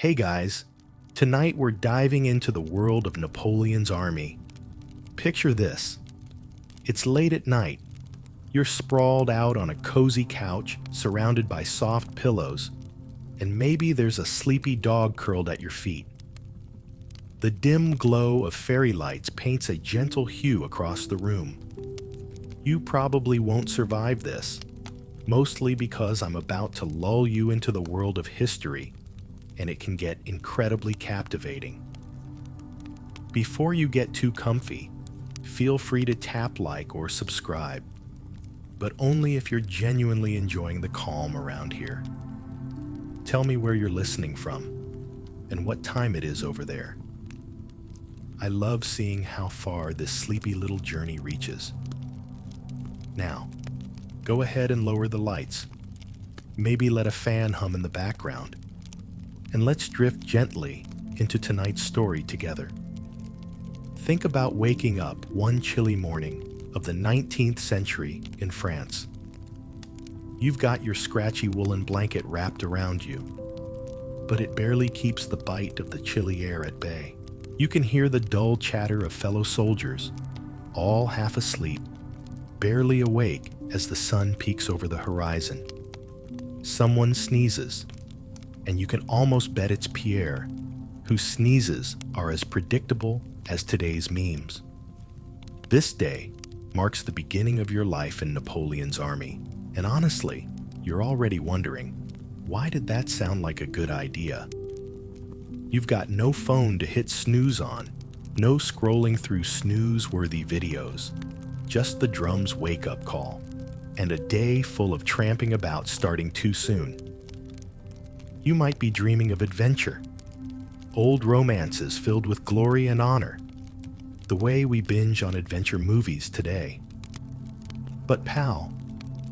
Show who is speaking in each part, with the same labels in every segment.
Speaker 1: Hey guys, tonight we're diving into the world of Napoleon's army. Picture this. It's late at night. You're sprawled out on a cozy couch, surrounded by soft pillows, and maybe there's a sleepy dog curled at your feet. The dim glow of fairy lights paints a gentle hue across the room. You probably won't survive this, mostly because I'm about to lull you into the world of history, and it can get incredibly captivating. Before you get too comfy, feel free to tap like or subscribe, but only if you're genuinely enjoying the calm around here. Tell me where you're listening from and what time it is over there. I love seeing how far this sleepy little journey reaches. Now, go ahead and lower the lights. Maybe let a fan hum in the background. And let's drift gently into tonight's story together. Think about waking up one chilly morning of the 19th century in France. You've got your scratchy woolen blanket wrapped around you, but it barely keeps the bite of the chilly air at bay. You can hear the dull chatter of fellow soldiers, all half asleep, barely awake as the sun peeks over the horizon. Someone sneezes, and you can almost bet it's Pierre, whose sneezes are as predictable as today's memes. This day marks the beginning of your life in Napoleon's army, and honestly, you're already wondering, why did that sound like a good idea? You've got no phone to hit snooze on, no scrolling through snooze-worthy videos, just the drum's wake-up call, and a day full of tramping about starting too soon. You might be dreaming of adventure, old romances filled with glory and honor, the way we binge on adventure movies today. But pal,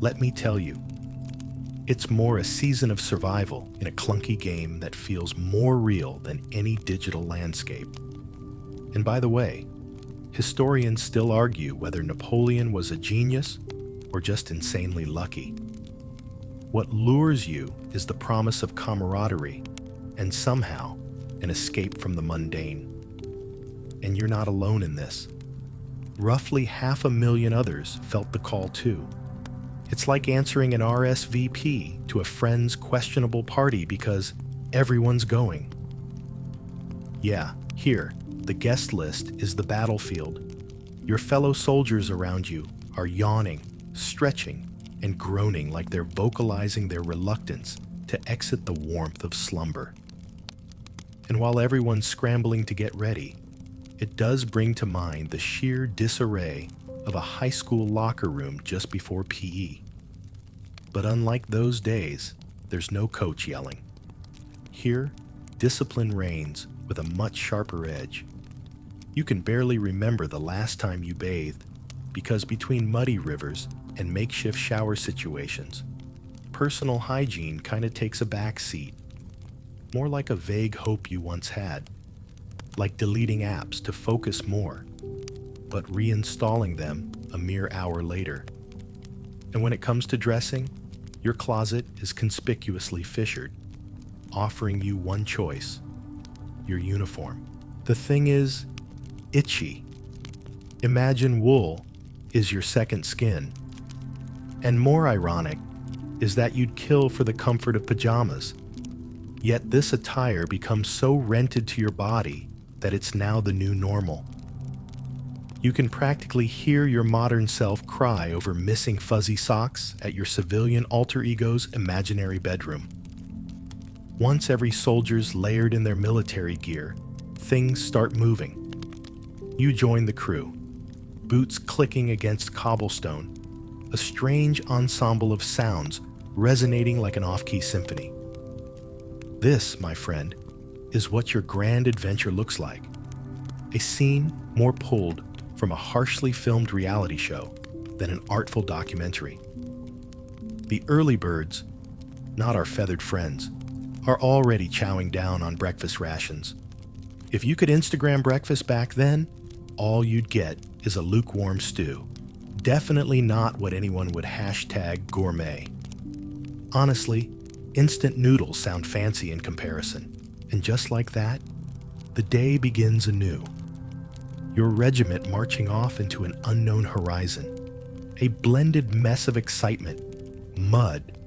Speaker 1: let me tell you, it's more a season of survival in a clunky game that feels more real than any digital landscape. And by the way, historians still argue whether Napoleon was a genius or just insanely lucky. What lures you is the promise of camaraderie and somehow an escape from the mundane. And you're not alone in this. Roughly 500,000 others felt the call too. It's like answering an RSVP to a friend's questionable party because everyone's going. Yeah, here, the guest list is the battlefield. Your fellow soldiers around you are yawning, stretching, and groaning like they're vocalizing their reluctance to exit the warmth of slumber. And while everyone's scrambling to get ready, it does bring to mind the sheer disarray of a high school locker room just before PE. But unlike those days, there's no coach yelling. Here, discipline reigns with a much sharper edge. You can barely remember the last time you bathed, because between muddy rivers and makeshift shower situations, personal hygiene kind of takes a back seat. More like a vague hope you once had, like deleting apps to focus more, but reinstalling them a mere hour later. And when it comes to dressing, your closet is conspicuously fissured, offering you one choice: your uniform. The thing is, itchy. Imagine wool is your second skin. And more ironic is that you'd kill for the comfort of pajamas. Yet this attire becomes so rented to your body that it's now the new normal. You can practically hear your modern self cry over missing fuzzy socks at your civilian alter ego's imaginary bedroom. Once every soldier's layered in their military gear, things start moving. You join the crew, boots clicking against cobblestone, a strange ensemble of sounds resonating like an off-key symphony. This, my friend, is what your grand adventure looks like. A scene more pulled from a harshly filmed reality show than an artful documentary. The early birds, not our feathered friends, are already chowing down on breakfast rations. If you could Instagram breakfast back then, all you'd get is a lukewarm stew. Definitely not what anyone would hashtag gourmet. Honestly, instant noodles sound fancy in comparison, And just like that, the day begins anew. Your regiment marching off into an unknown horizon, a blended mess of excitement, mud,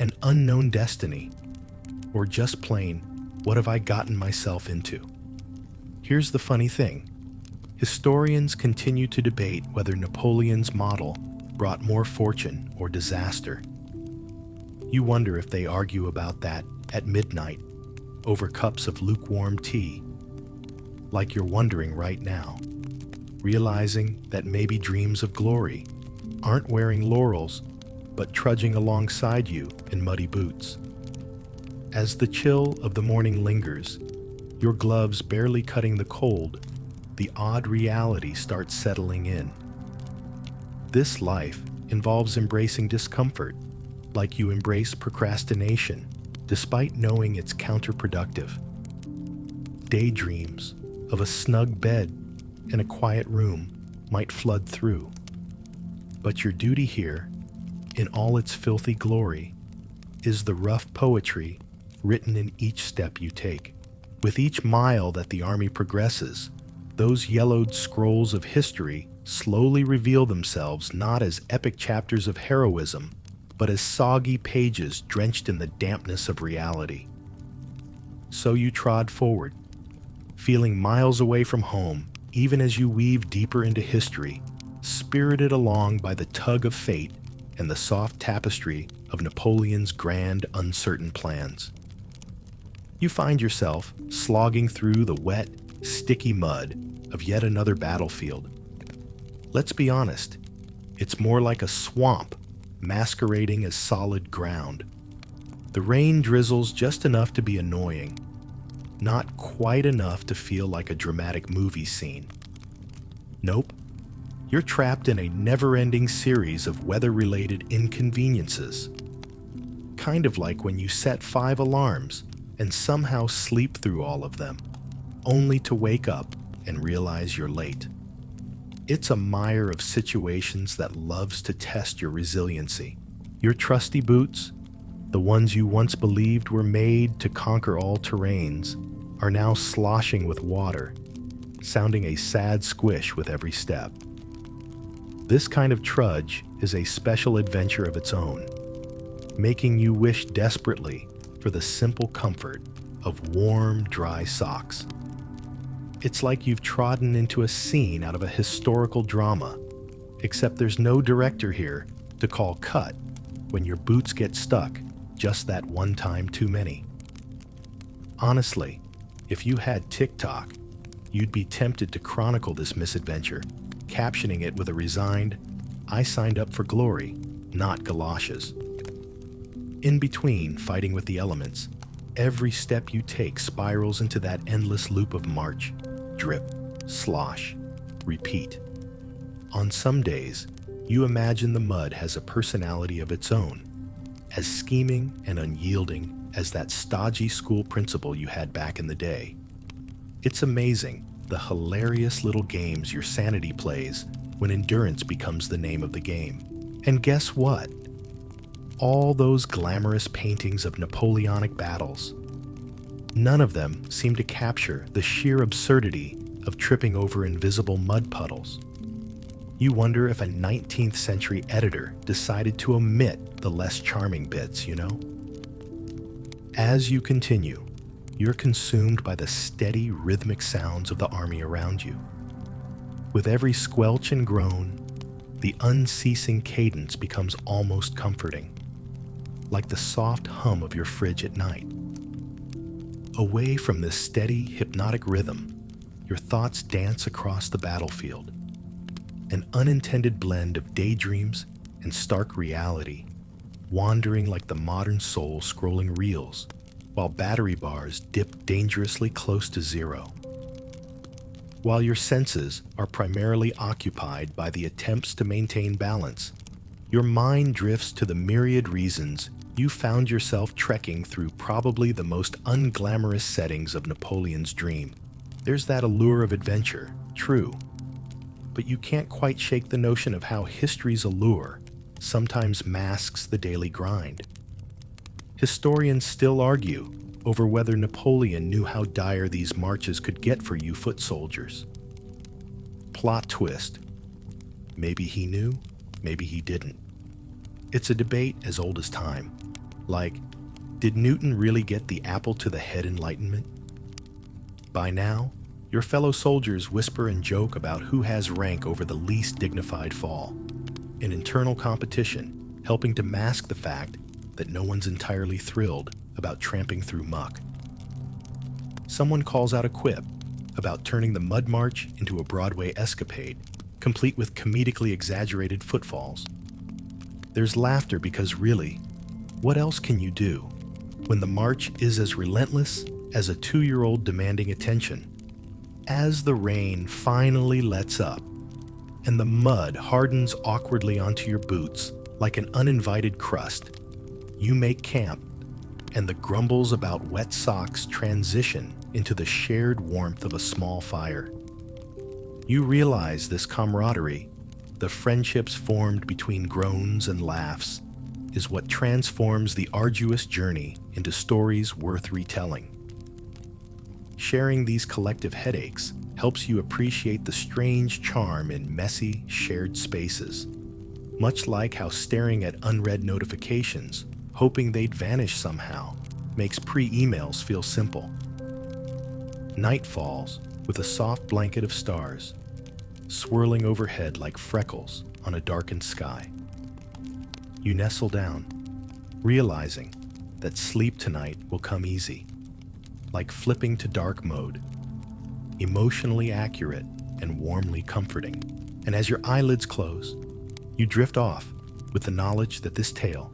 Speaker 1: and unknown destiny, or just plain, what have I gotten myself into? Here's the funny thing. Historians continue to debate whether Napoleon's model brought more fortune or disaster. You wonder if they argue about that at midnight over cups of lukewarm tea, like you're wondering right now, realizing that maybe dreams of glory aren't wearing laurels, but trudging alongside you in muddy boots. As the chill of the morning lingers, your gloves barely cutting the cold, the odd reality starts settling in. This life involves embracing discomfort, like you embrace procrastination, despite knowing it's counterproductive. Daydreams of a snug bed and a quiet room might flood through. But your duty here, in all its filthy glory, is the rough poetry written in each step you take. With each mile that the army progresses, those yellowed scrolls of history slowly reveal themselves not as epic chapters of heroism, but as soggy pages drenched in the dampness of reality. So you trod forward, feeling miles away from home, even as you weave deeper into history, spirited along by the tug of fate and the soft tapestry of Napoleon's grand, uncertain plans. You find yourself slogging through the wet, sticky mud of yet another battlefield. Let's be honest, it's more like a swamp masquerading as solid ground. The rain drizzles just enough to be annoying, not quite enough to feel like a dramatic movie scene. Nope, you're trapped in a never-ending series of weather-related inconveniences. Kind of like when you set 5 alarms and somehow sleep through all of them, only to wake up and realize you're late. It's a mire of situations that loves to test your resiliency. Your trusty boots, the ones you once believed were made to conquer all terrains, are now sloshing with water, sounding a sad squish with every step. This kind of trudge is a special adventure of its own, making you wish desperately for the simple comfort of warm, dry socks. It's like you've trodden into a scene out of a historical drama, except there's no director here to call cut when your boots get stuck just that one time too many. Honestly, if you had TikTok, you'd be tempted to chronicle this misadventure, captioning it with a resigned, "I signed up for glory, not galoshes." In between fighting with the elements, every step you take spirals into that endless loop of march, drip, slosh, repeat. On some days, you imagine the mud has a personality of its own, as scheming and unyielding as that stodgy school principal you had back in the day. It's amazing the hilarious little games your sanity plays when endurance becomes the name of the game. And guess what? All those glamorous paintings of Napoleonic battles, none of them seem to capture the sheer absurdity of tripping over invisible mud puddles. You wonder if a 19th century editor decided to omit the less charming bits, you know? As you continue, you're consumed by the steady, rhythmic sounds of the army around you. With every squelch and groan, the unceasing cadence becomes almost comforting, like the soft hum of your fridge at night. Away from this steady, hypnotic rhythm, your thoughts dance across the battlefield, an unintended blend of daydreams and stark reality, wandering like the modern soul scrolling reels, while battery bars dip dangerously close to zero. While your senses are primarily occupied by the attempts to maintain balance, your mind drifts to the myriad reasons you found yourself trekking through probably the most unglamorous settings of Napoleon's dream. There's that allure of adventure, true, but you can't quite shake the notion of how history's allure sometimes masks the daily grind. Historians still argue over whether Napoleon knew how dire these marches could get for you foot soldiers. Plot twist. Maybe he knew, maybe he didn't. It's a debate as old as time. Like, did Newton really get the apple to the head enlightenment? By now, your fellow soldiers whisper and joke about who has rank over the least dignified fall, an internal competition helping to mask the fact that no one's entirely thrilled about tramping through muck. Someone calls out a quip about turning the mud march into a Broadway escapade, complete with comedically exaggerated footfalls. There's laughter because really, what else can you do when the march is as relentless as a 2-year-old demanding attention? As the rain finally lets up and the mud hardens awkwardly onto your boots like an uninvited crust, you make camp, and the grumbles about wet socks transition into the shared warmth of a small fire. You realize this camaraderie, the friendships formed between groans and laughs, is what transforms the arduous journey into stories worth retelling. Sharing these collective headaches helps you appreciate the strange charm in messy, shared spaces, much like how staring at unread notifications, hoping they'd vanish somehow, makes pre-emails feel simple. Night falls with a soft blanket of stars, swirling overhead like freckles on a darkened sky. You nestle down, realizing that sleep tonight will come easy, like flipping to dark mode, emotionally accurate and warmly comforting. And as your eyelids close, you drift off with the knowledge that this tale,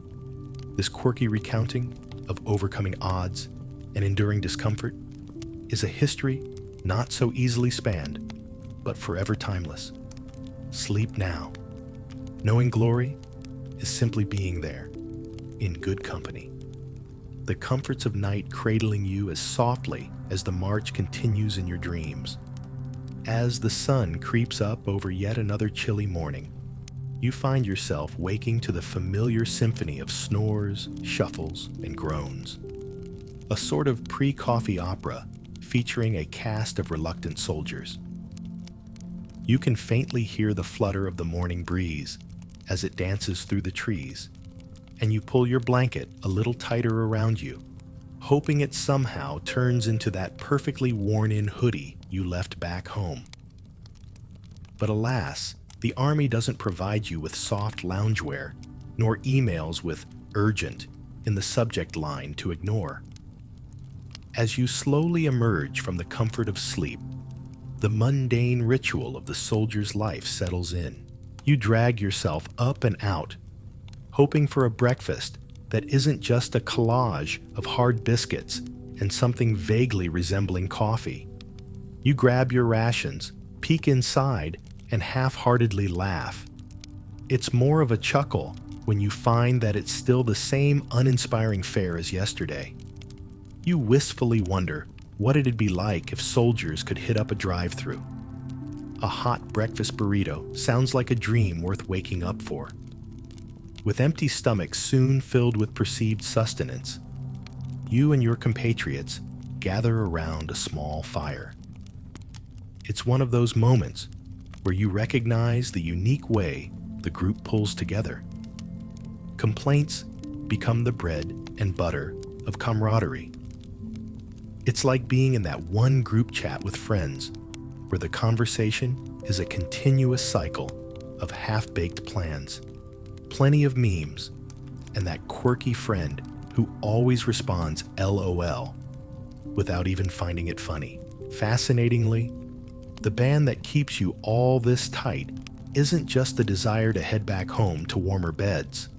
Speaker 1: this quirky recounting of overcoming odds and enduring discomfort, is a history not so easily spanned, but forever timeless. Sleep now, knowing glory is simply being there, in good company. The comforts of night cradling you as softly as the march continues in your dreams. As the sun creeps up over yet another chilly morning, you find yourself waking to the familiar symphony of snores, shuffles, and groans. A sort of pre-coffee opera featuring a cast of reluctant soldiers. You can faintly hear the flutter of the morning breeze as it dances through the trees, and you pull your blanket a little tighter around you, hoping it somehow turns into that perfectly worn-in hoodie you left back home. But alas, the Army doesn't provide you with soft loungewear, nor emails with "urgent" in the subject line to ignore. As you slowly emerge from the comfort of sleep, the mundane ritual of the soldier's life settles in. You drag yourself up and out, hoping for a breakfast that isn't just a collage of hard biscuits and something vaguely resembling coffee. You grab your rations, peek inside, and half-heartedly laugh. It's more of a chuckle when you find that it's still the same uninspiring fare as yesterday. You wistfully wonder what it'd be like if soldiers could hit up a drive-thru. A hot breakfast burrito sounds like a dream worth waking up for. With empty stomachs soon filled with perceived sustenance, you and your compatriots gather around a small fire. It's one of those moments where you recognize the unique way the group pulls together. Complaints become the bread and butter of camaraderie. It's like being in that one group chat with friends where the conversation is a continuous cycle of half-baked plans, plenty of memes, and that quirky friend who always responds LOL without even finding it funny. Fascinatingly, the band that keeps you all this tight isn't just the desire to head back home to warmer beds.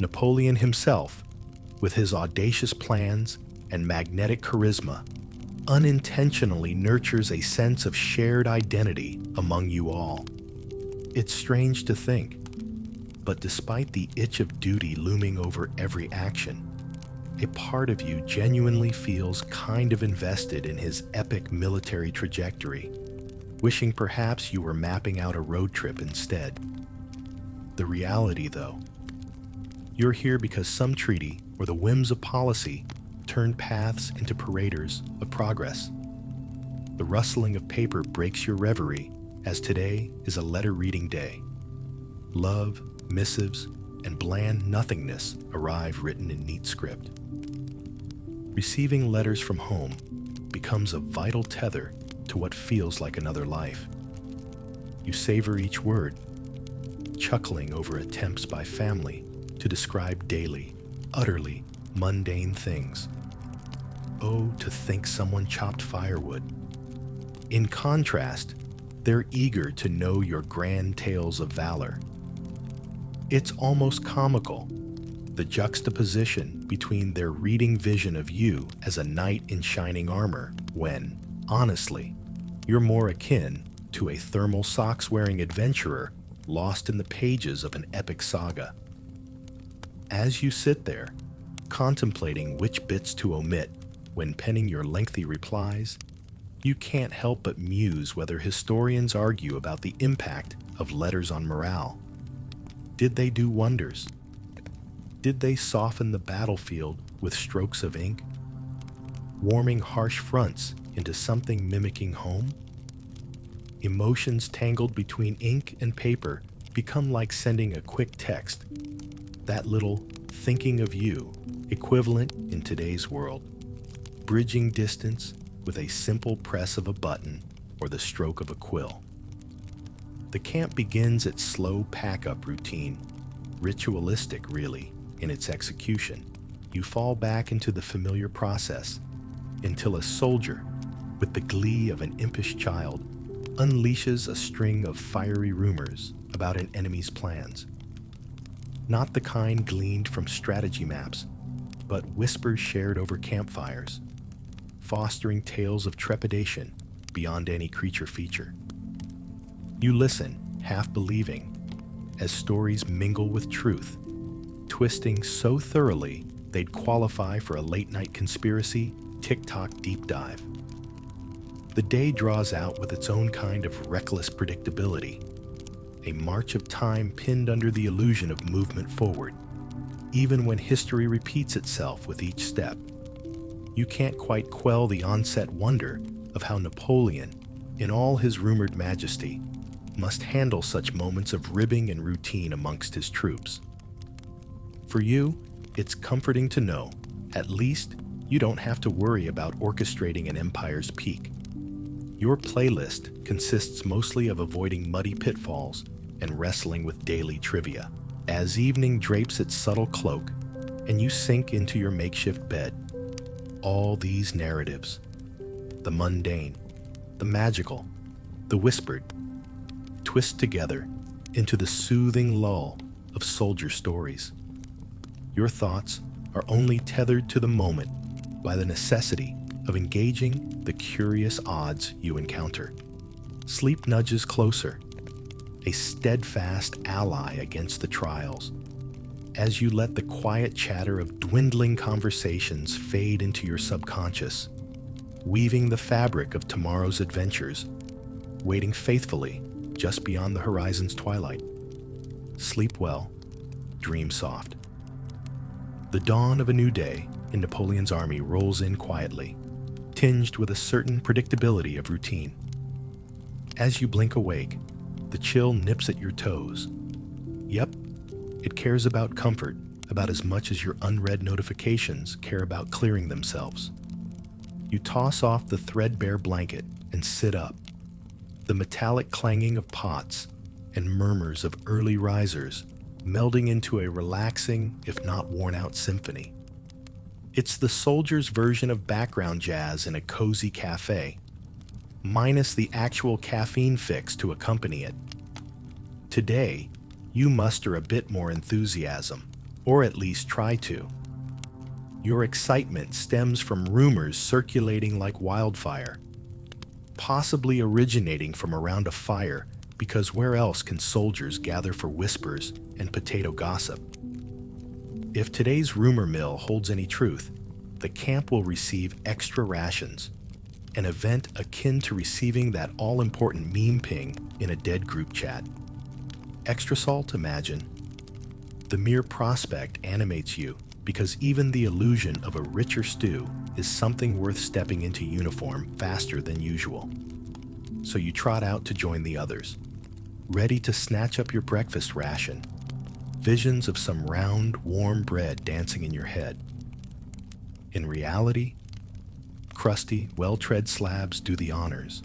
Speaker 1: Napoleon himself, with his audacious plans and magnetic charisma, unintentionally nurtures a sense of shared identity among you all. It's strange to think, but despite the itch of duty looming over every action, a part of you genuinely feels kind of invested in his epic military trajectory, wishing perhaps you were mapping out a road trip instead. The reality, though, you're here because some treaty or the whims of policy turned paths into paraders of progress. The rustling of paper breaks your reverie, as today is a letter-reading day. Love, missives, and bland nothingness arrive written in neat script. Receiving letters from home becomes a vital tether to what feels like another life. You savor each word, chuckling over attempts by family to describe daily, utterly mundane things. Oh, to think someone chopped firewood. In contrast, they're eager to know your grand tales of valor. It's almost comical, the juxtaposition between their reading vision of you as a knight in shining armor when, honestly, you're more akin to a thermal socks-wearing adventurer lost in the pages of an epic saga. As you sit there, contemplating which bits to omit when penning your lengthy replies, you can't help but muse whether historians argue about the impact of letters on morale. Did they do wonders? Did they soften the battlefield with strokes of ink, warming harsh fronts into something mimicking home? Emotions tangled between ink and paper become like sending a quick text, that little thinking of you equivalent in today's world, bridging distance with a simple press of a button or the stroke of a quill. The camp begins its slow pack-up routine, ritualistic really in its execution. You fall back into the familiar process until a soldier, with the glee of an impish child, unleashes a string of fiery rumors about an enemy's plans. Not the kind gleaned from strategy maps, but whispers shared over campfires, fostering tales of trepidation beyond any creature feature. You listen, half believing, as stories mingle with truth, twisting so thoroughly they'd qualify for a late-night conspiracy TikTok deep dive. The day draws out with its own kind of reckless predictability, a march of time pinned under the illusion of movement forward, even when history repeats itself with each step. You can't quite quell the onset wonder of how Napoleon, in all his rumored majesty, must handle such moments of ribbing and routine amongst his troops. For you, it's comforting to know, at least, you don't have to worry about orchestrating an empire's peak. Your playlist consists mostly of avoiding muddy pitfalls and wrestling with daily trivia. As evening drapes its subtle cloak and you sink into your makeshift bed, all these narratives, the mundane, the magical, the whispered, twist together into the soothing lull of soldier stories. Your thoughts are only tethered to the moment by the necessity of engaging the curious odds you encounter. Sleep nudges closer, a steadfast ally against the trials, as you let the quiet chatter of dwindling conversations fade into your subconscious, weaving the fabric of tomorrow's adventures, waiting faithfully just beyond the horizon's twilight. Sleep well, dream soft. The dawn of a new day in Napoleon's army rolls in quietly, tinged with a certain predictability of routine. As you blink awake, the chill nips at your toes. Yep, it cares about comfort about as much as your unread notifications care about clearing themselves. You toss off the threadbare blanket and sit up. The metallic clanging of pots and murmurs of early risers melding into a relaxing, if not worn-out symphony. It's the soldier's version of background jazz in a cozy cafe, minus the actual caffeine fix to accompany it. Today, you muster a bit more enthusiasm, or at least try to. Your excitement stems from rumors circulating like wildfire, possibly originating from around a fire, because where else can soldiers gather for whispers and potato gossip? If today's rumor mill holds any truth, the camp will receive extra rations, an event akin to receiving that all-important meme ping in a dead group chat. Extra salt, imagine. The mere prospect animates you, because even the illusion of a richer stew is something worth stepping into uniform faster than usual. So you trot out to join the others, ready to snatch up your breakfast ration, visions of some round, warm bread dancing in your head. In reality, crusty, well-tread slabs do the honors,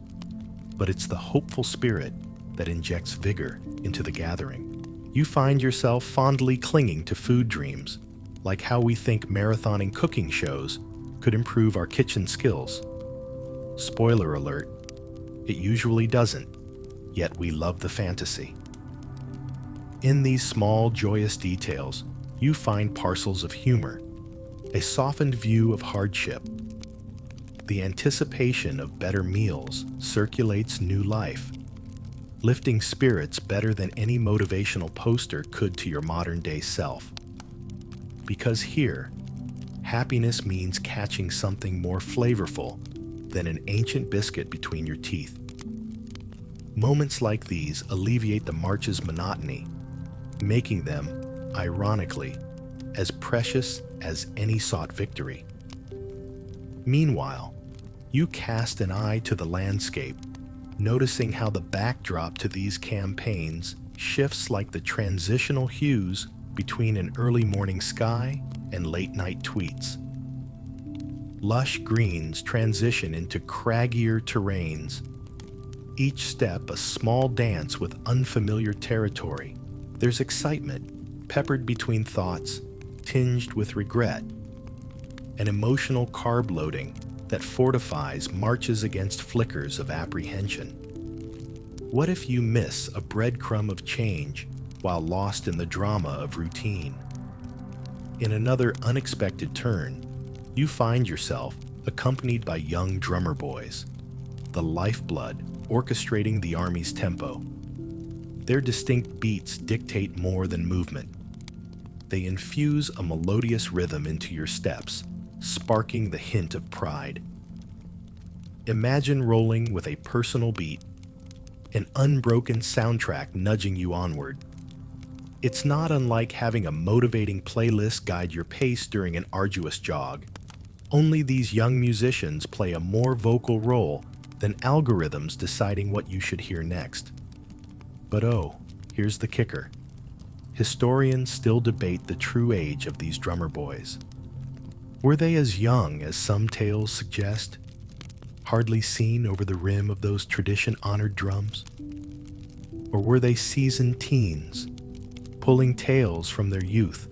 Speaker 1: but it's the hopeful spirit that injects vigor into the gathering. You find yourself fondly clinging to food dreams, like how we think marathoning cooking shows could improve our kitchen skills. Spoiler alert, it usually doesn't, yet we love the fantasy. In these small, joyous details, you find parcels of humor, a softened view of hardship. The anticipation of better meals circulates new life, lifting spirits better than any motivational poster could to your modern-day self. Because here, happiness means catching something more flavorful than an ancient biscuit between your teeth. Moments like these alleviate the march's monotony, making them, ironically, as precious as any sought victory. Meanwhile, you cast an eye to the landscape, noticing how the backdrop to these campaigns shifts like the transitional hues between an early morning sky and late night tweets. Lush greens transition into craggier terrains, each step a small dance with unfamiliar territory. There's excitement, peppered between thoughts, tinged with regret, an emotional carb loading that fortifies marches against flickers of apprehension. What if you miss a breadcrumb of change while lost in the drama of routine? In another unexpected turn, you find yourself accompanied by young drummer boys, the lifeblood orchestrating the army's tempo. Their distinct beats dictate more than movement. They infuse a melodious rhythm into your steps, sparking the hint of pride. Imagine rolling with a personal beat, an unbroken soundtrack nudging you onward. It's not unlike having a motivating playlist guide your pace during an arduous jog. Only these young musicians play a more vocal role than algorithms deciding what you should hear next. But oh, here's the kicker. Historians still debate the true age of these drummer boys. Were they as young as some tales suggest, hardly seen over the rim of those tradition-honored drums? Or were they seasoned teens, pulling tales from their youth,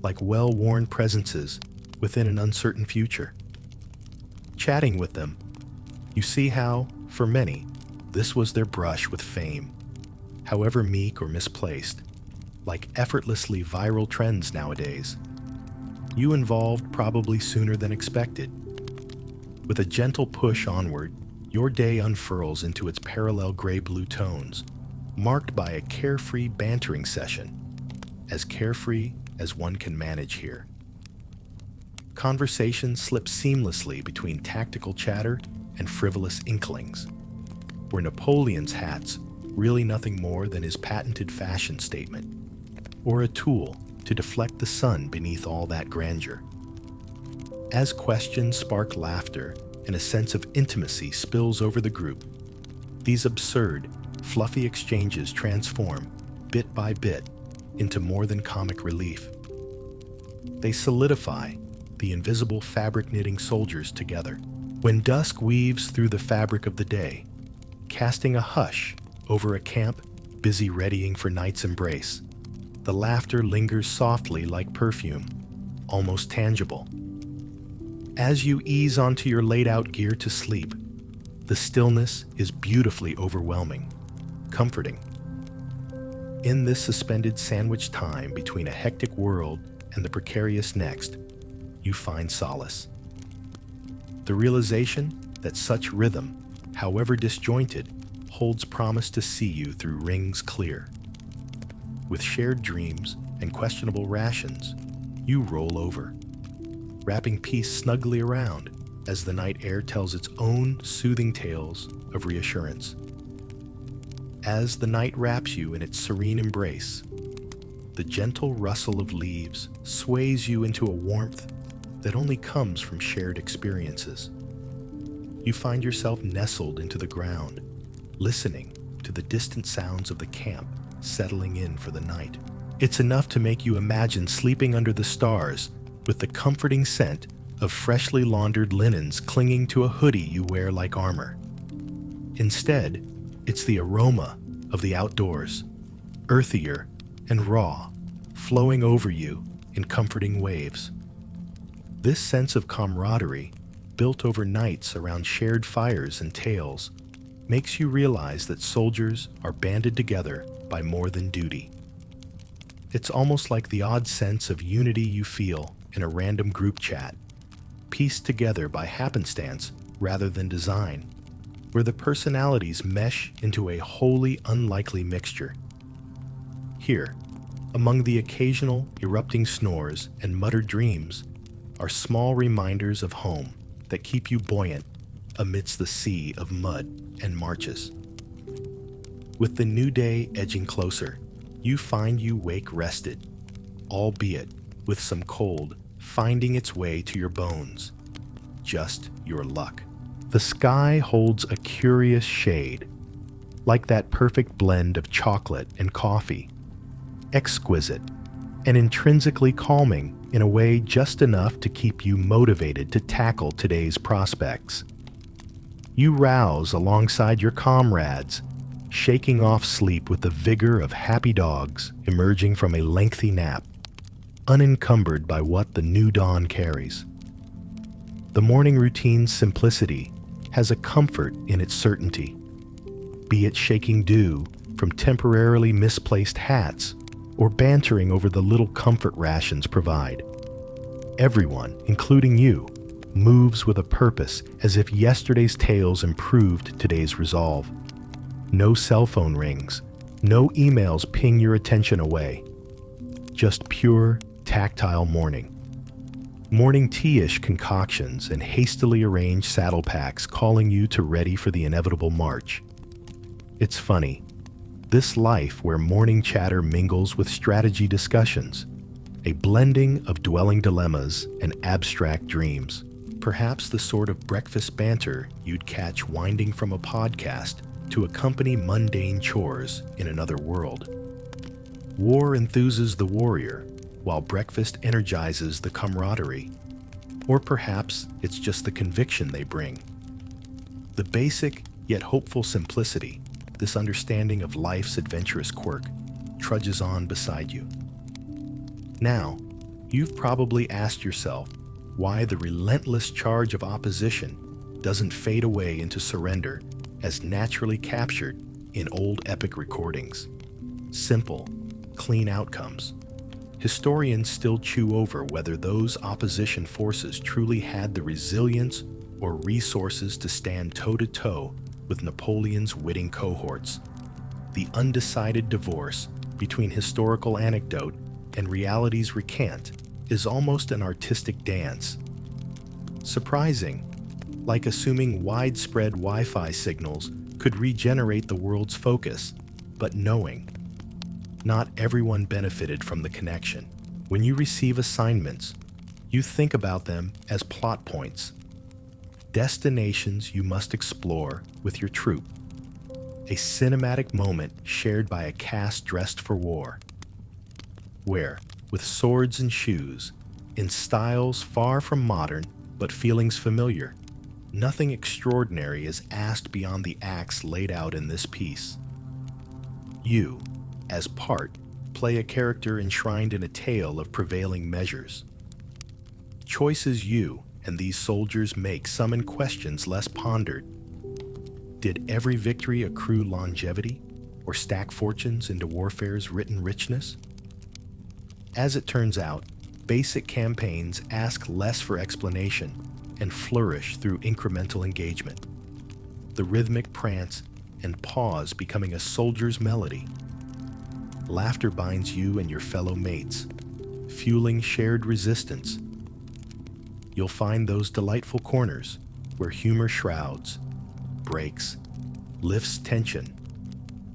Speaker 1: like well-worn presences within an uncertain future? Chatting with them, you see how, for many, this was their brush with fame, however meek or misplaced, like effortlessly viral trends nowadays. You involved probably sooner than expected. With a gentle push onward, your day unfurls into its parallel gray-blue tones, marked by a carefree bantering session, as carefree as one can manage here. Conversation slips seamlessly between tactical chatter and frivolous inklings, were Napoleon's hats really nothing more than his patented fashion statement, or a tool to deflect the sun beneath all that grandeur. As questions spark laughter and a sense of intimacy spills over the group, these absurd, fluffy exchanges transform, bit by bit, into more than comic relief. They solidify the invisible fabric-knitting soldiers together. When dusk weaves through the fabric of the day, casting a hush over a camp busy readying for night's embrace, the laughter lingers softly like perfume, almost tangible. As you ease onto your laid-out gear to sleep, the stillness is beautifully overwhelming, comforting. In this suspended sandwich time between a hectic world and the precarious next, you find solace. The realization that such rhythm, however disjointed, holds promise to see you through rings clear. With shared dreams and questionable rations, you roll over, wrapping peace snugly around as the night air tells its own soothing tales of reassurance. As the night wraps you in its serene embrace, The gentle rustle of leaves sways you into a warmth that only comes from shared experiences. You find yourself nestled into the ground, listening to the distant sounds of the camp settling in for the night. It's enough to make you imagine sleeping under the stars with the comforting scent of freshly laundered linens clinging to a hoodie you wear like armor. Instead, it's the aroma of the outdoors, earthier and raw, flowing over you in comforting waves. This sense of camaraderie, built over nights around shared fires and tales, makes you realize that soldiers are banded together by more than duty. It's almost like the odd sense of unity you feel in a random group chat, pieced together by happenstance rather than design, where the personalities mesh into a wholly unlikely mixture. Here, among the occasional erupting snores and muttered dreams, are small reminders of home that keep you buoyant amidst the sea of mud and marches. With the new day edging closer, you find you wake rested, albeit with some cold finding its way to your bones. Just your luck. The sky holds a curious shade, like that perfect blend of chocolate and coffee. Exquisite and intrinsically calming in a way just enough to keep you motivated to tackle today's prospects. You rouse alongside your comrades, shaking off sleep with the vigor of happy dogs emerging from a lengthy nap, unencumbered by what the new dawn carries. The morning routine's simplicity has a comfort in its certainty, be it shaking dew from temporarily misplaced hats or bantering over the little comfort rations provide. Everyone, including you, moves with a purpose as if yesterday's tales improved today's resolve. No cell phone rings, no emails ping your attention away. Just pure, tactile morning. Morning tea-ish concoctions and hastily arranged saddle packs calling you to ready for the inevitable march. It's funny. This life where morning chatter mingles with strategy discussions, a blending of dwelling dilemmas and abstract dreams, perhaps the sort of breakfast banter you'd catch winding from a podcast to accompany mundane chores in another world. War enthuses the warrior, while breakfast energizes the camaraderie. Or perhaps it's just the conviction they bring. The basic yet hopeful simplicity, this understanding of life's adventurous quirk, trudges on beside you. Now, you've probably asked yourself why the relentless charge of opposition doesn't fade away into surrender as naturally captured in old epic recordings. Simple, clean outcomes. Historians still chew over whether those opposition forces truly had the resilience or resources to stand toe-to-toe with Napoleon's witting cohorts. The undecided divorce between historical anecdote and reality's recant is almost an artistic dance. Surprising, like assuming widespread Wi-Fi signals could regenerate the world's focus, but knowing not everyone benefited from the connection. When you receive assignments, you think about them as plot points, destinations you must explore with your troop, a cinematic moment shared by a cast dressed for war, where, with swords and shoes, in styles far from modern but feelings familiar, nothing extraordinary is asked beyond the acts laid out in this piece. You, as part, play a character enshrined in a tale of prevailing measures. Choices you and these soldiers make summon questions less pondered. Did every victory accrue longevity or stack fortunes into warfare's written richness? As it turns out, basic campaigns ask less for explanation and flourish through incremental engagement. The rhythmic prance and pause becoming a soldier's melody. Laughter binds you and your fellow mates, fueling shared resistance. You'll find those delightful corners where humor shrouds, breaks, lifts tension,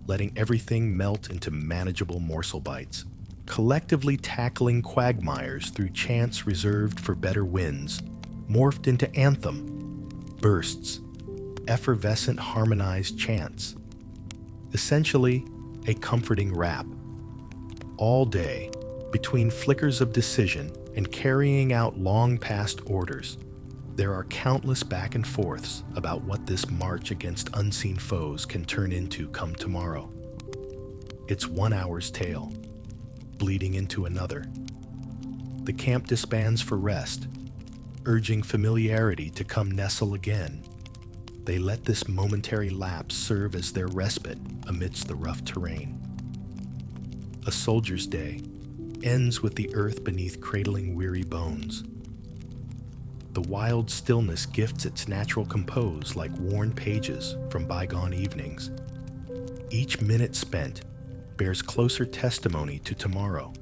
Speaker 1: letting everything melt into manageable morsel bites. collectively tackling quagmires through chants reserved for better winds, morphed into anthem, bursts, effervescent harmonized chants. Essentially, a comforting rap. All day, between flickers of decision and carrying out long-past orders, there are countless back and forths about what this march against unseen foes can turn into come tomorrow. It's 1 hour's tale, bleeding into another. The camp disbands for rest, urging familiarity to come nestle again. They let this momentary lapse serve as their respite amidst the rough terrain. A soldier's day ends with the earth beneath cradling weary bones. The wild stillness gifts its natural compose like worn pages from bygone evenings. Each minute spent bears closer testimony to tomorrow.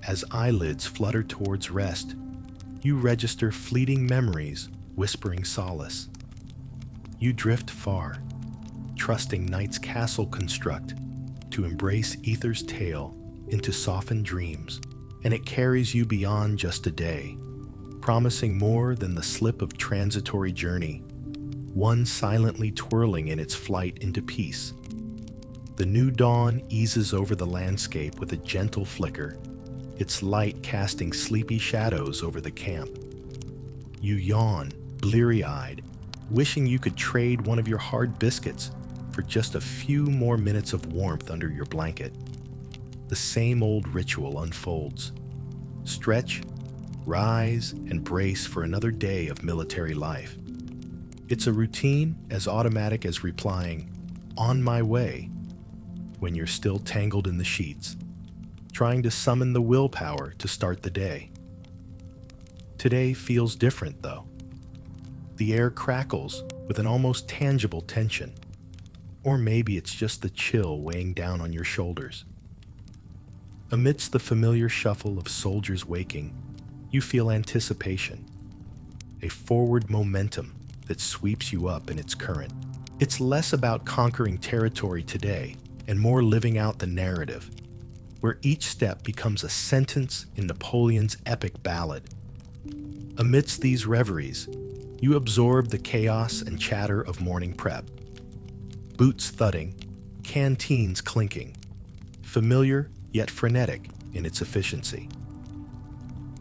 Speaker 1: As eyelids flutter towards rest, you register fleeting memories whispering solace. You drift far, trusting night's castle construct to embrace ether's tale into softened dreams, and it carries you beyond just a day, promising more than the slip of transitory journey, one silently twirling in its flight into peace. The new dawn eases over the landscape with a gentle flicker, its light casting sleepy shadows over the camp. You yawn, bleary-eyed, wishing you could trade one of your hard biscuits for just a few more minutes of warmth under your blanket. The same old ritual unfolds. Stretch, rise, and brace for another day of military life. It's a routine as automatic as replying, "On my way," when you're still tangled in the sheets, trying to summon the willpower to start the day. Today feels different, though. The air crackles with an almost tangible tension. Or maybe it's just the chill weighing down on your shoulders. Amidst the familiar shuffle of soldiers waking, you feel anticipation, a forward momentum that sweeps you up in its current. It's less about conquering territory today and more living out the narrative, where each step becomes a sentence in Napoleon's epic ballad. Amidst these reveries, you absorb the chaos and chatter of morning prep. Boots thudding, canteens clinking, familiar yet frenetic in its efficiency.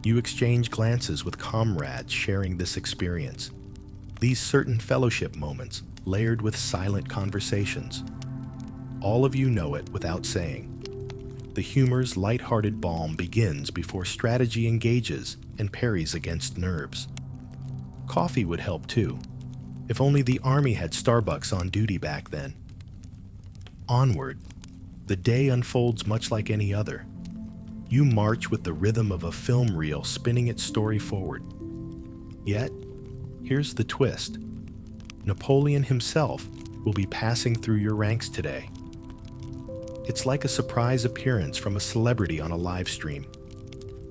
Speaker 1: You exchange glances with comrades sharing this experience, these certain fellowship moments layered with silent conversations. All of you know it without saying. The humor's light-hearted balm begins before strategy engages and parries against nerves. Coffee would help too, if only the Army had Starbucks on duty back then. Onward, the day unfolds much like any other. You march with the rhythm of a film reel spinning its story forward. Yet, here's the twist. Napoleon himself will be passing through your ranks today. It's like a surprise appearance from a celebrity on a live stream,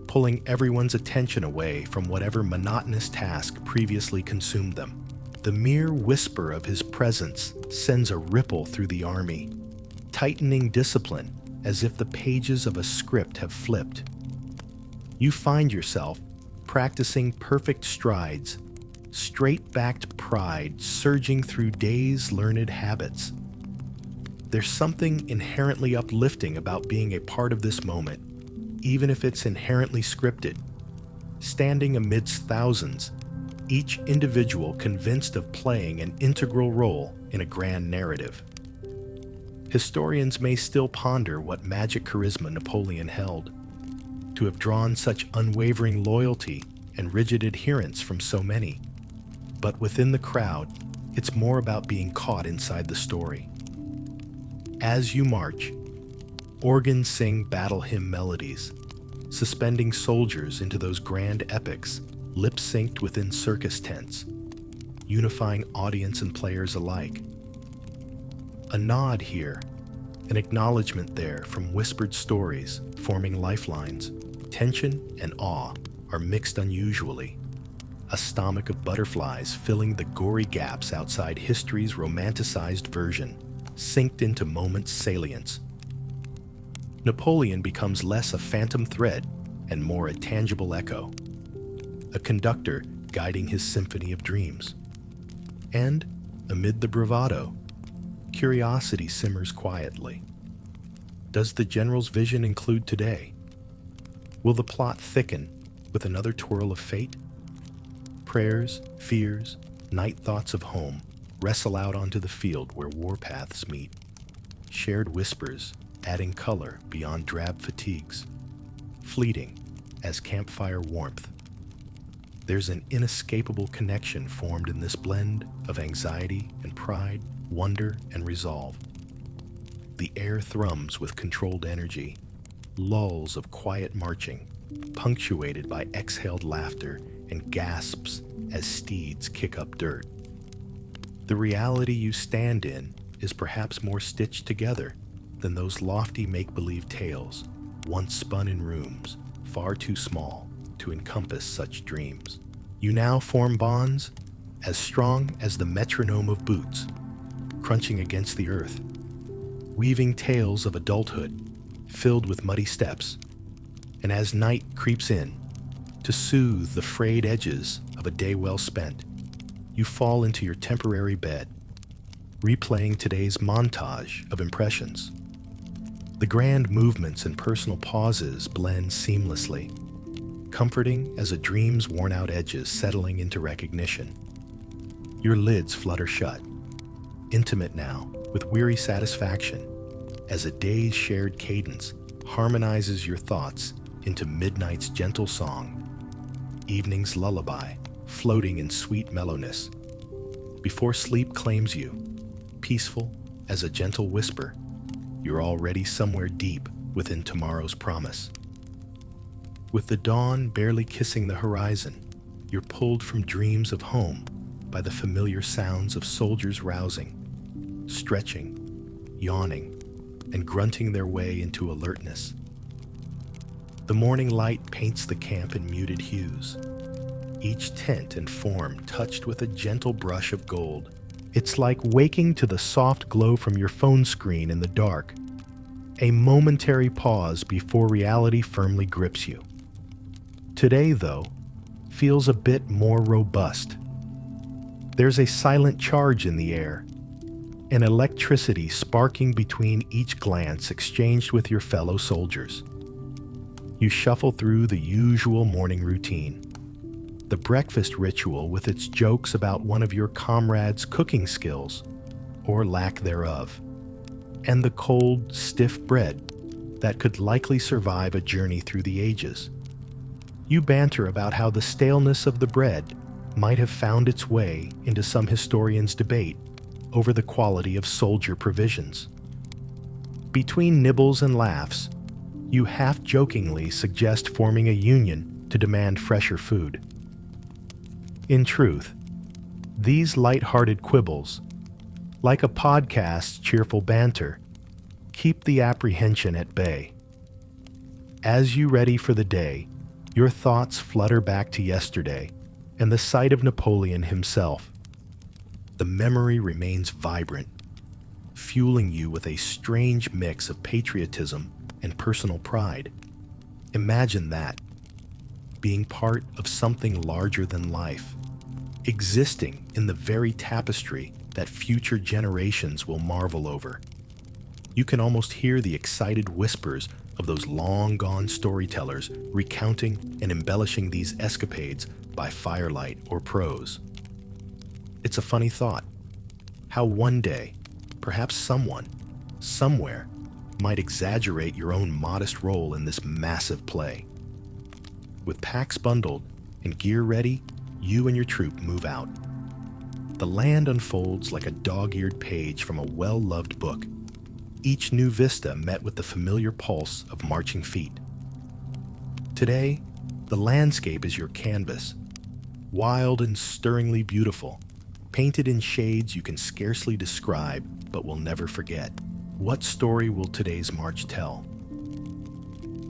Speaker 1: pulling everyone's attention away from whatever monotonous task previously consumed them. The mere whisper of his presence sends a ripple through the army, tightening discipline as if the pages of a script have flipped. You find yourself practicing perfect strides, straight-backed pride surging through days' learned habits. There's something inherently uplifting about being a part of this moment, even if it's inherently scripted. Standing amidst thousands, each individual convinced of playing an integral role in a grand narrative. Historians may still ponder what magic charisma Napoleon held, to have drawn such unwavering loyalty and rigid adherence from so many. But within the crowd, it's more about being caught inside the story. As you march, organs sing battle hymn melodies, suspending soldiers into those grand epics, lip-synced within circus tents, unifying audience and players alike. A nod here, an acknowledgement there from whispered stories forming lifelines. Tension and awe are mixed unusually, a stomach of butterflies filling the gory gaps outside history's romanticized version, synced into moment's salience. Napoleon becomes less a phantom thread and more a tangible echo, a conductor guiding his symphony of dreams. And, amid the bravado, curiosity simmers quietly. Does the general's vision include today? Will the plot thicken with another twirl of fate? Prayers, fears, night thoughts of home wrestle out onto the field where warpaths meet. Shared whispers adding color beyond drab fatigues, fleeting as campfire warmth. There's an inescapable connection formed in this blend of anxiety and pride, wonder and resolve. The air thrums with controlled energy, lulls of quiet marching, punctuated by exhaled laughter and gasps as steeds kick up dirt. The reality you stand in is perhaps more stitched together than those lofty make-believe tales once spun in rooms far too small to encompass such dreams. You now form bonds as strong as the metronome of boots, crunching against the earth, weaving tales of adulthood filled with muddy steps. And as night creeps in, to soothe the frayed edges of a day well spent, you fall into your temporary bed, replaying today's montage of impressions. The grand movements and personal pauses blend seamlessly, comforting as a dream's worn-out edges settling into recognition. Your lids flutter shut, intimate now with weary satisfaction, as a day's shared cadence harmonizes your thoughts into midnight's gentle song, evening's lullaby floating in sweet mellowness. Before sleep claims you, peaceful as a gentle whisper, you're already somewhere deep within tomorrow's promise. With the dawn barely kissing the horizon, you're pulled from dreams of home by the familiar sounds of soldiers rousing, stretching, yawning, and grunting their way into alertness. The morning light paints the camp in muted hues, each tint and form touched with a gentle brush of gold. It's like waking to the soft glow from your phone screen in the dark, a momentary pause before reality firmly grips you. Today, though, feels a bit more robust. There's a silent charge in the air, an electricity sparking between each glance exchanged with your fellow soldiers. You shuffle through the usual morning routine, the breakfast ritual with its jokes about one of your comrades' cooking skills, or lack thereof, and the cold, stiff bread that could likely survive a journey through the ages. You banter about how the staleness of the bread might have found its way into some historian's debate over the quality of soldier provisions. Between nibbles and laughs, you half-jokingly suggest forming a union to demand fresher food. In truth, these light-hearted quibbles, like a podcast's cheerful banter, keep the apprehension at bay. As you ready for the day, your thoughts flutter back to yesterday and the sight of Napoleon himself. The memory remains vibrant, fueling you with a strange mix of patriotism and personal pride. Imagine that, being part of something larger than life, existing in the very tapestry that future generations will marvel over. You can almost hear the excited whispers of those long-gone storytellers recounting and embellishing these escapades by firelight or prose. It's a funny thought, how one day, perhaps someone, somewhere, might exaggerate your own modest role in this massive play. With packs bundled and gear ready, you and your troop move out. The land unfolds like a dog-eared page from a well-loved book, each new vista met with the familiar pulse of marching feet. Today, the landscape is your canvas, wild and stirringly beautiful, painted in shades you can scarcely describe but will never forget. What story will today's march tell?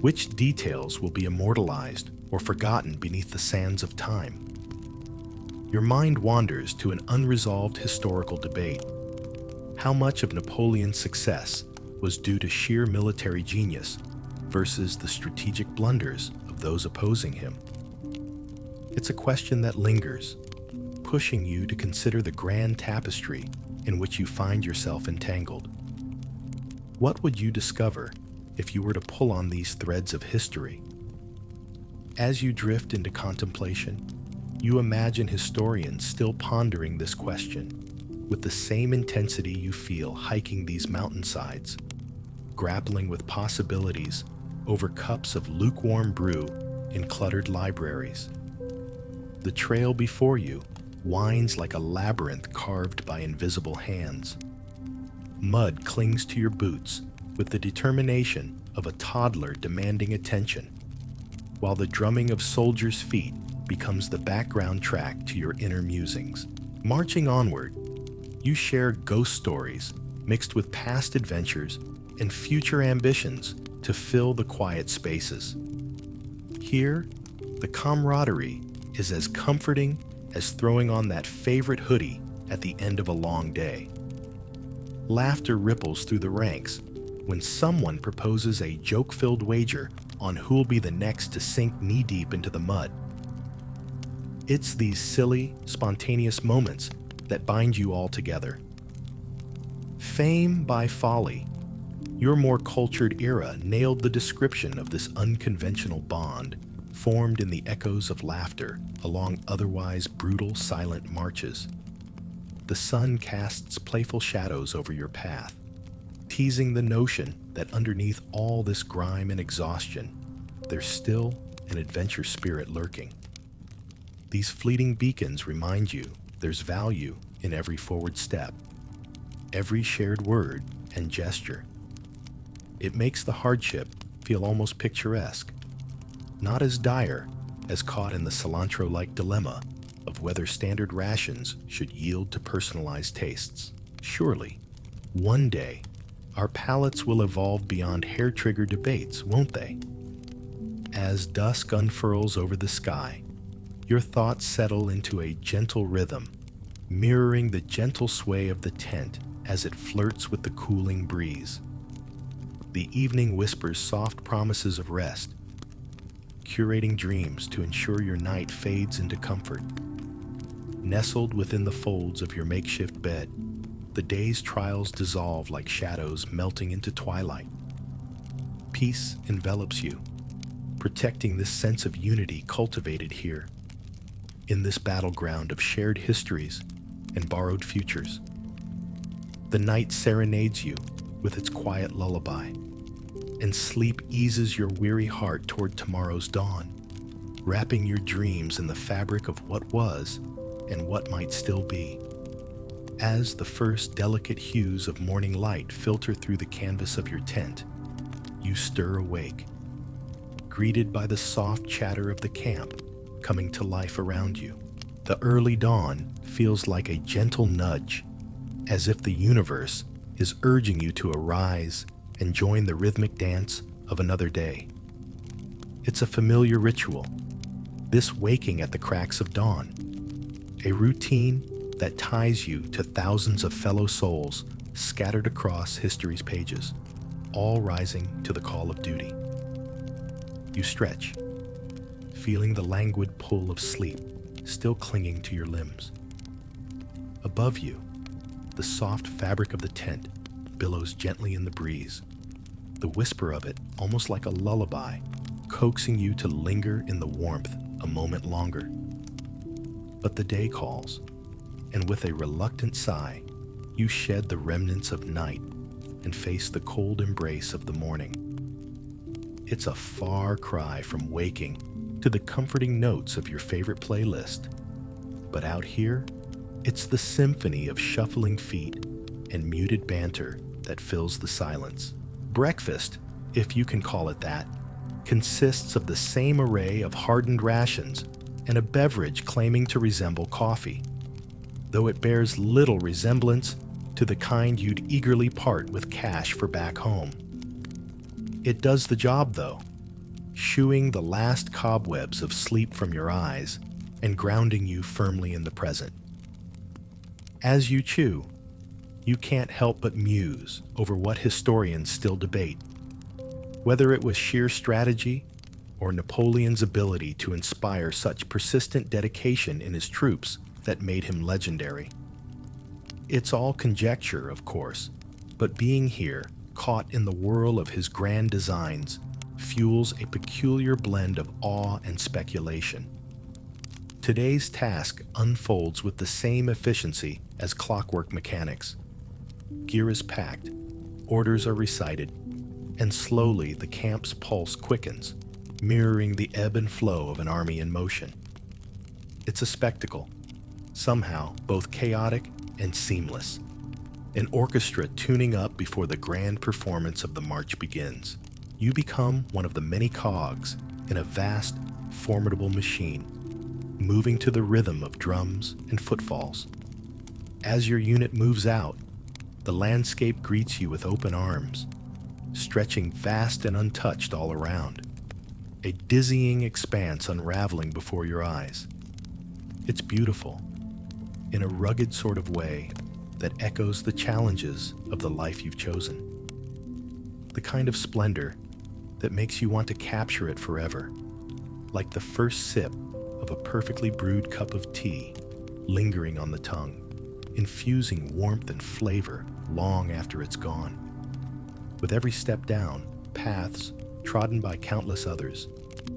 Speaker 1: Which details will be immortalized or forgotten beneath the sands of time? Your mind wanders to an unresolved historical debate. How much of Napoleon's success was due to sheer military genius versus the strategic blunders of those opposing him? It's a question that lingers, pushing you to consider the grand tapestry in which you find yourself entangled. What would you discover if you were to pull on these threads of history? As you drift into contemplation, you imagine historians still pondering this question with the same intensity you feel hiking these mountainsides, grappling with possibilities over cups of lukewarm brew in cluttered libraries. The trail before you winds like a labyrinth carved by invisible hands. Mud clings to your boots with the determination of a toddler demanding attention, while the drumming of soldiers' feet becomes the background track to your inner musings. Marching onward, you share ghost stories mixed with past adventures and future ambitions to fill the quiet spaces. Here, the camaraderie is as comforting as throwing on that favorite hoodie at the end of a long day. Laughter ripples through the ranks when someone proposes a joke-filled wager on who'll be the next to sink knee-deep into the mud. It's these silly, spontaneous moments that bind you all together. Fame by folly. Your more cultured era nailed the description of this unconventional bond, formed in the echoes of laughter along otherwise brutal, silent marches. The sun casts playful shadows over your path, teasing the notion that underneath all this grime and exhaustion, there's still an adventure spirit lurking. These fleeting beacons remind you there's value in every forward step, every shared word and gesture. It makes the hardship feel almost picturesque, not as dire as caught in the cilantro-like dilemma of whether standard rations should yield to personalized tastes. Surely, one day, our palates will evolve beyond hair-trigger debates, won't they? As dusk unfurls over the sky, your thoughts settle into a gentle rhythm, mirroring the gentle sway of the tent as it flirts with the cooling breeze. The evening whispers soft promises of rest, curating dreams to ensure your night fades into comfort. Nestled within the folds of your makeshift bed, the day's trials dissolve like shadows melting into twilight. Peace envelops you, protecting this sense of unity cultivated here, in this battleground of shared histories and borrowed futures. The night serenades you with its quiet lullaby, and sleep eases your weary heart toward tomorrow's dawn, wrapping your dreams in the fabric of what was and what might still be. As the first delicate hues of morning light filter through the canvas of your tent, you stir awake, greeted by the soft chatter of the camp coming to life around you. The early dawn feels like a gentle nudge, as if the universe is urging you to arise and join the rhythmic dance of another day. It's a familiar ritual, this waking at the cracks of dawn, a routine that ties you to thousands of fellow souls scattered across history's pages, all rising to the call of duty. You stretch, feeling the languid pull of sleep still clinging to your limbs. Above you, the soft fabric of the tent billows gently in the breeze, the whisper of it almost like a lullaby, coaxing you to linger in the warmth a moment longer. But the day calls, and with a reluctant sigh, you shed the remnants of night and face the cold embrace of the morning. It's a far cry from waking to the comforting notes of your favorite playlist. But out here, it's the symphony of shuffling feet and muted banter that fills the silence. Breakfast, if you can call it that, consists of the same array of hardened rations and a beverage claiming to resemble coffee, though it bears little resemblance to the kind you'd eagerly part with cash for back home. It does the job, though, shooing the last cobwebs of sleep from your eyes and grounding you firmly in the present. As you chew, you can't help but muse over what historians still debate. Whether it was sheer strategy or Napoleon's ability to inspire such persistent dedication in his troops that made him legendary. It's all conjecture, of course, but being here, caught in the whirl of his grand designs, fuels a peculiar blend of awe and speculation. Today's task unfolds with the same efficiency as clockwork mechanics. Gear is packed, orders are recited, and slowly the camp's pulse quickens, mirroring the ebb and flow of an army in motion. It's a spectacle, somehow both chaotic and seamless. An orchestra tuning up before the grand performance of the march begins. You become one of the many cogs in a vast, formidable machine, moving to the rhythm of drums and footfalls. As your unit moves out, the landscape greets you with open arms, stretching vast and untouched all around, a dizzying expanse unraveling before your eyes. It's beautiful, in a rugged sort of way that echoes the challenges of the life you've chosen. The kind of splendor that makes you want to capture it forever, like the first sip of a perfectly brewed cup of tea lingering on the tongue, infusing warmth and flavor long after it's gone. With every step down, paths trodden by countless others,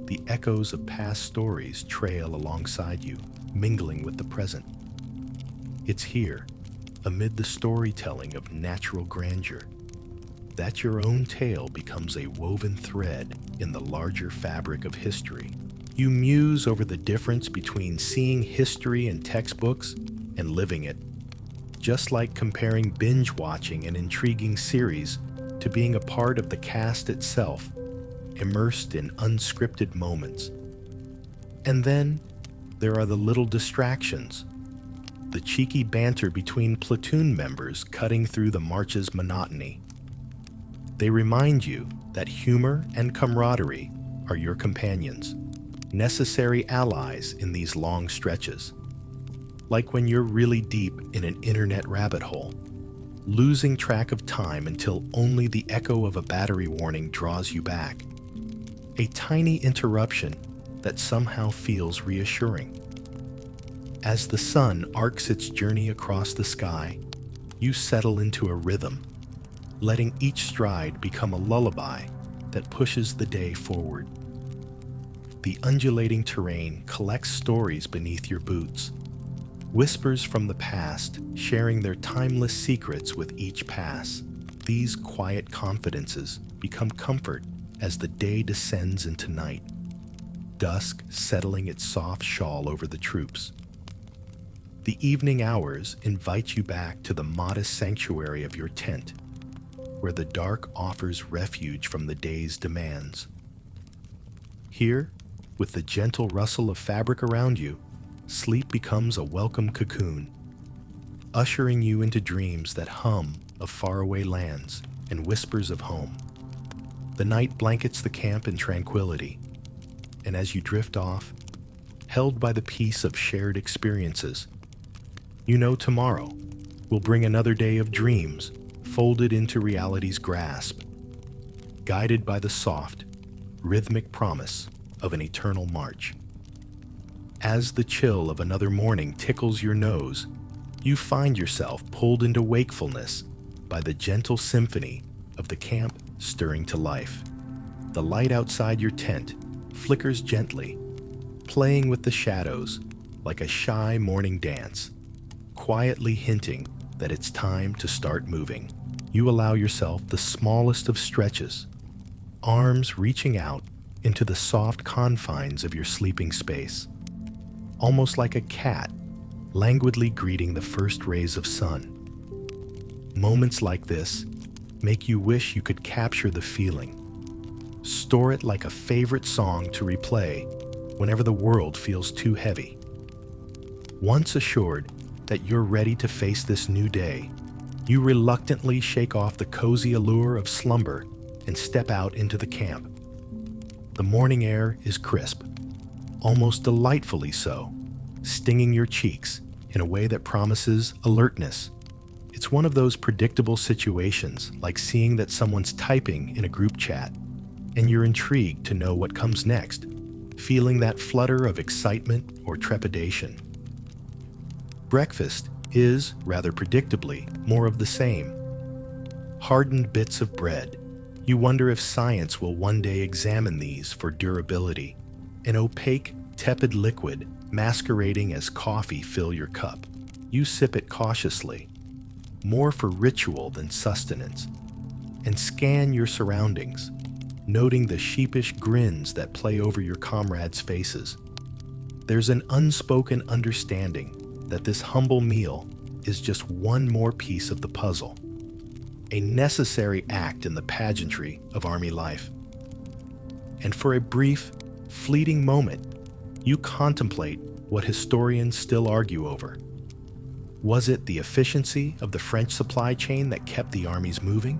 Speaker 1: the echoes of past stories trail alongside you, mingling with the present. It's here, amid the storytelling of natural grandeur, that your own tale becomes a woven thread in the larger fabric of history. You muse over the difference between seeing history in textbooks and living it, just like comparing binge-watching an intriguing series to being a part of the cast itself, immersed in unscripted moments. And then there are the little distractions, the cheeky banter between platoon members cutting through the march's monotony. They remind you that humor and camaraderie are your companions, necessary allies in these long stretches. Like when you're really deep in an internet rabbit hole, losing track of time until only the echo of a battery warning draws you back. A tiny interruption that somehow feels reassuring. As the sun arcs its journey across the sky, you settle into a rhythm, letting each stride become a lullaby that pushes the day forward. The undulating terrain collects stories beneath your boots, whispers from the past sharing their timeless secrets with each pass. These quiet confidences become comfort as the day descends into night, dusk settling its soft shawl over the troops. The evening hours invite you back to the modest sanctuary of your tent, where the dark offers refuge from the day's demands. Here, with the gentle rustle of fabric around you, sleep becomes a welcome cocoon, ushering you into dreams that hum of faraway lands and whispers of home. The night blankets the camp in tranquility, and as you drift off, held by the peace of shared experiences, you know tomorrow will bring another day of dreams folded into reality's grasp, guided by the soft, rhythmic promise of an eternal march. As the chill of another morning tickles your nose, you find yourself pulled into wakefulness by the gentle symphony of the camp stirring to life. The light outside your tent flickers gently, playing with the shadows like a shy morning dance, quietly hinting that it's time to start moving. You allow yourself the smallest of stretches, arms reaching out into the soft confines of your sleeping space, almost like a cat languidly greeting the first rays of sun. Moments like this make you wish you could capture the feeling, store it like a favorite song to replay whenever the world feels too heavy. Once assured that you're ready to face this new day, you reluctantly shake off the cozy allure of slumber and step out into the camp. The morning air is crisp, almost delightfully so, stinging your cheeks in a way that promises alertness. It's one of those predictable situations, like seeing that someone's typing in a group chat, and you're intrigued to know what comes next, feeling that flutter of excitement or trepidation. Breakfast is, rather predictably, more of the same. Hardened bits of bread. You wonder if science will one day examine these for durability. An opaque, tepid liquid masquerading as coffee fill your cup. You sip it cautiously, more for ritual than sustenance, and scan your surroundings, noting the sheepish grins that play over your comrades' faces. There's an unspoken understanding that this humble meal is just one more piece of the puzzle, a necessary act in the pageantry of Army life. And for a brief, fleeting moment, you contemplate what historians still argue over. Was it the efficiency of the French supply chain that kept the armies moving?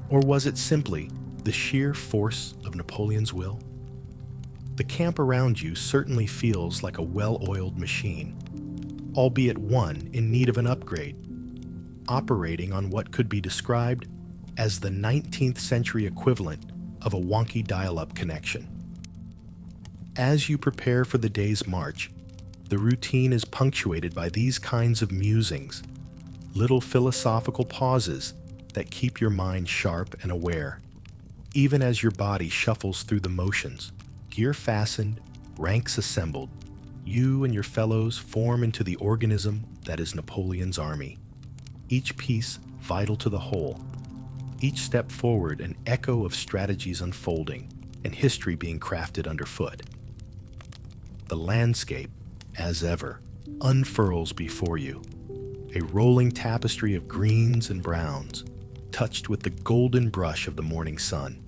Speaker 1: Or was it simply the sheer force of Napoleon's will? The camp around you certainly feels like a well-oiled machine, albeit one in need of an upgrade, operating on what could be described as the 19th century equivalent of a wonky dial-up connection. As you prepare for the day's march, the routine is punctuated by these kinds of musings, little philosophical pauses that keep your mind sharp and aware, even as your body shuffles through the motions. Gear fastened, ranks assembled, you and your fellows form into the organism that is Napoleon's army. Each piece vital to the whole, each step forward an echo of strategies unfolding and history being crafted underfoot. The landscape, as ever, unfurls before you, a rolling tapestry of greens and browns, touched with the golden brush of the morning sun.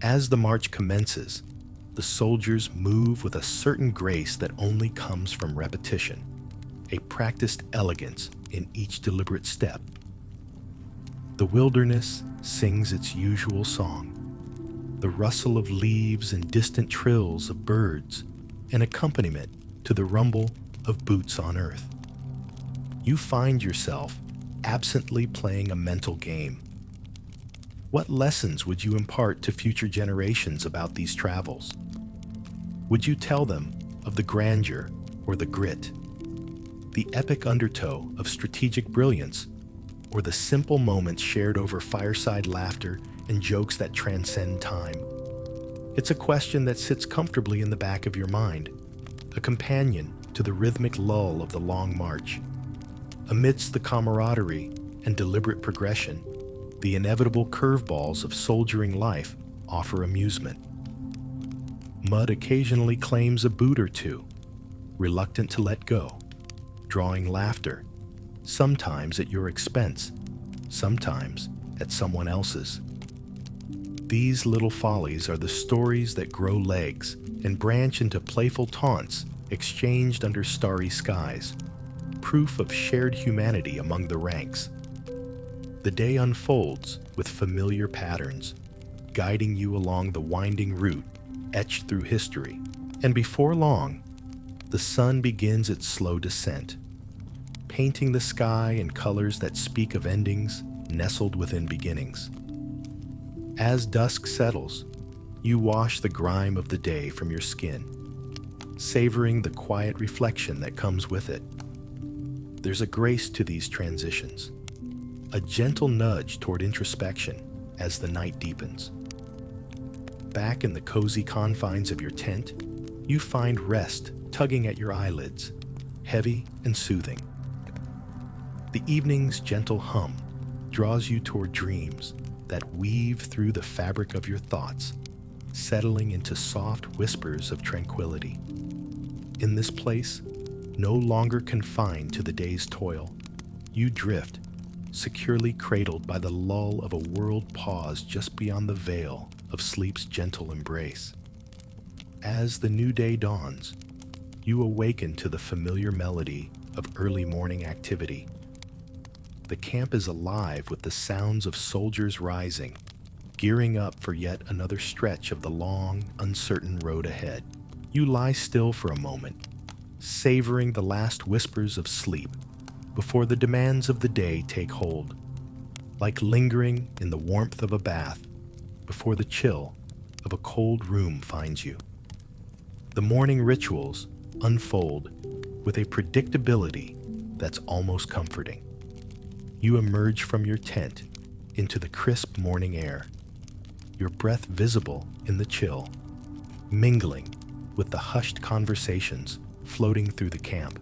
Speaker 1: As the march commences, the soldiers move with a certain grace that only comes from repetition, a practiced elegance in each deliberate step. The wilderness sings its usual song, the rustle of leaves and distant trills of birds, an accompaniment to the rumble of boots on earth. You find yourself absently playing a mental game. What lessons would you impart to future generations about these travels? Would you tell them of the grandeur or the grit, the epic undertow of strategic brilliance, or the simple moments shared over fireside laughter and jokes that transcend time? It's a question that sits comfortably in the back of your mind, a companion to the rhythmic lull of the long march. Amidst the camaraderie and deliberate progression, the inevitable curveballs of soldiering life offer amusement. Mud occasionally claims a boot or two, reluctant to let go, drawing laughter, sometimes at your expense, sometimes at someone else's. These little follies are the stories that grow legs and branch into playful taunts exchanged under starry skies, proof of shared humanity among the ranks. The day unfolds with familiar patterns, guiding you along the winding route etched through history, and before long, the sun begins its slow descent, painting the sky in colors that speak of endings nestled within beginnings. As dusk settles, you wash the grime of the day from your skin, savoring the quiet reflection that comes with it. There's a grace to these transitions, a gentle nudge toward introspection as the night deepens. Back in the cozy confines of your tent, you find rest tugging at your eyelids, heavy and soothing. The evening's gentle hum draws you toward dreams that weave through the fabric of your thoughts, settling into soft whispers of tranquility. In this place, no longer confined to the day's toil, you drift, securely cradled by the lull of a world pause just beyond the veil of sleep's gentle embrace. As the new day dawns, you awaken to the familiar melody of early morning activity. The camp is alive with the sounds of soldiers rising, gearing up for yet another stretch of the long, uncertain road ahead. You lie still for a moment, savoring the last whispers of sleep before the demands of the day take hold, like lingering in the warmth of a bath before the chill of a cold room finds you. The morning rituals unfold with a predictability that's almost comforting. You emerge from your tent into the crisp morning air, your breath visible in the chill, mingling with the hushed conversations floating through the camp.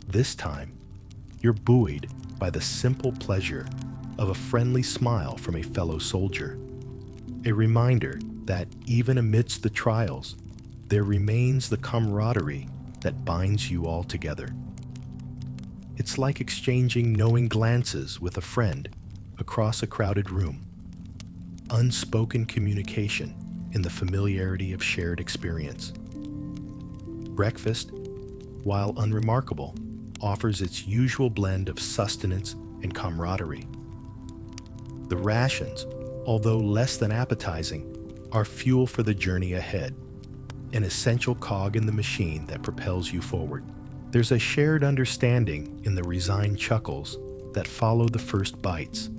Speaker 1: This time, you're buoyed by the simple pleasure of a friendly smile from a fellow soldier, a reminder that even amidst the trials, there remains the camaraderie that binds you all together. It's like exchanging knowing glances with a friend across a crowded room, unspoken communication in the familiarity of shared experience. Breakfast, while unremarkable, offers its usual blend of sustenance and camaraderie. The rations, although less than appetizing, are fuel for the journey ahead, an essential cog in the machine that propels you forward. There's a shared understanding in the resigned chuckles that follow the first bites.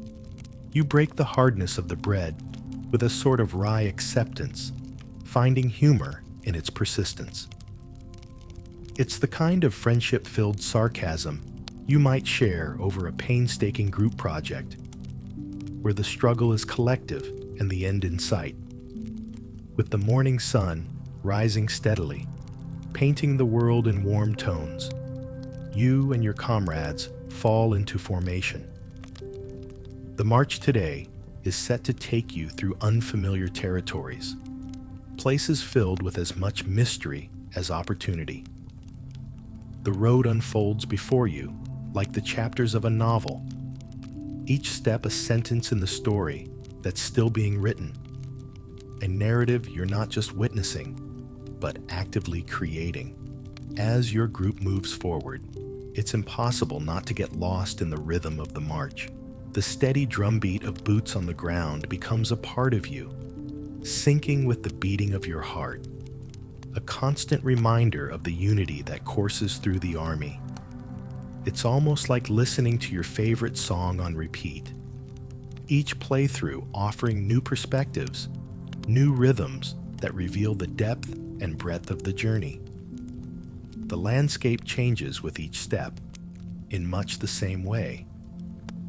Speaker 1: You break the hardness of the bread with a sort of wry acceptance, finding humor in its persistence. It's the kind of friendship-filled sarcasm you might share over a painstaking group project, where the struggle is collective and the end in sight. With the morning sun rising steadily, painting the world in warm tones, you and your comrades fall into formation. The march today is set to take you through unfamiliar territories, places filled with as much mystery as opportunity. The road unfolds before you like the chapters of a novel, each step a sentence in the story that's still being written, a narrative you're not just witnessing, but actively creating. As your group moves forward, it's impossible not to get lost in the rhythm of the march. The steady drumbeat of boots on the ground becomes a part of you, syncing with the beating of your heart, a constant reminder of the unity that courses through the army. It's almost like listening to your favorite song on repeat, each playthrough offering new perspectives, new rhythms that reveal the depth and breadth of the journey. The landscape changes with each step, in much the same way.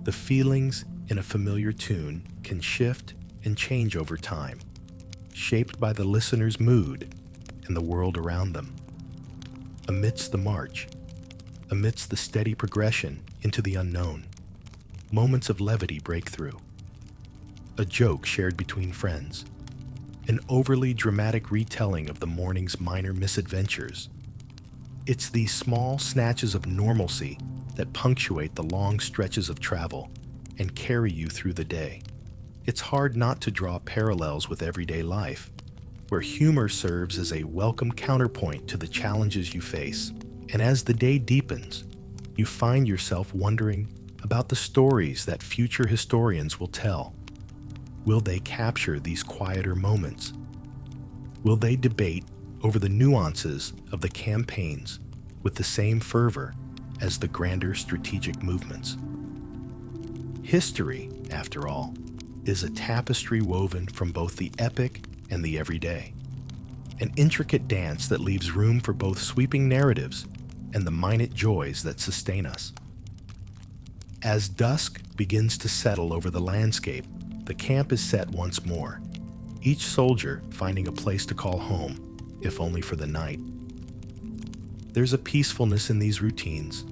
Speaker 1: The feelings in a familiar tune can shift and change over time, shaped by the listener's mood and the world around them. Amidst the march, amidst the steady progression into the unknown, moments of levity break through. A joke shared between friends, an overly dramatic retelling of the morning's minor misadventures. It's these small snatches of normalcy that punctuate the long stretches of travel and carry you through the day. It's hard not to draw parallels with everyday life, where humor serves as a welcome counterpoint to the challenges you face. And as the day deepens, you find yourself wondering about the stories that future historians will tell. Will they capture these quieter moments? Will they debate over the nuances of the campaigns with the same fervor as the grander strategic movements? History, after all, is a tapestry woven from both the epic and the everyday, an intricate dance that leaves room for both sweeping narratives and the minute joys that sustain us. As dusk begins to settle over the landscape, the camp is set once more, each soldier finding a place to call home, if only for the night. There's a peacefulness in these routines,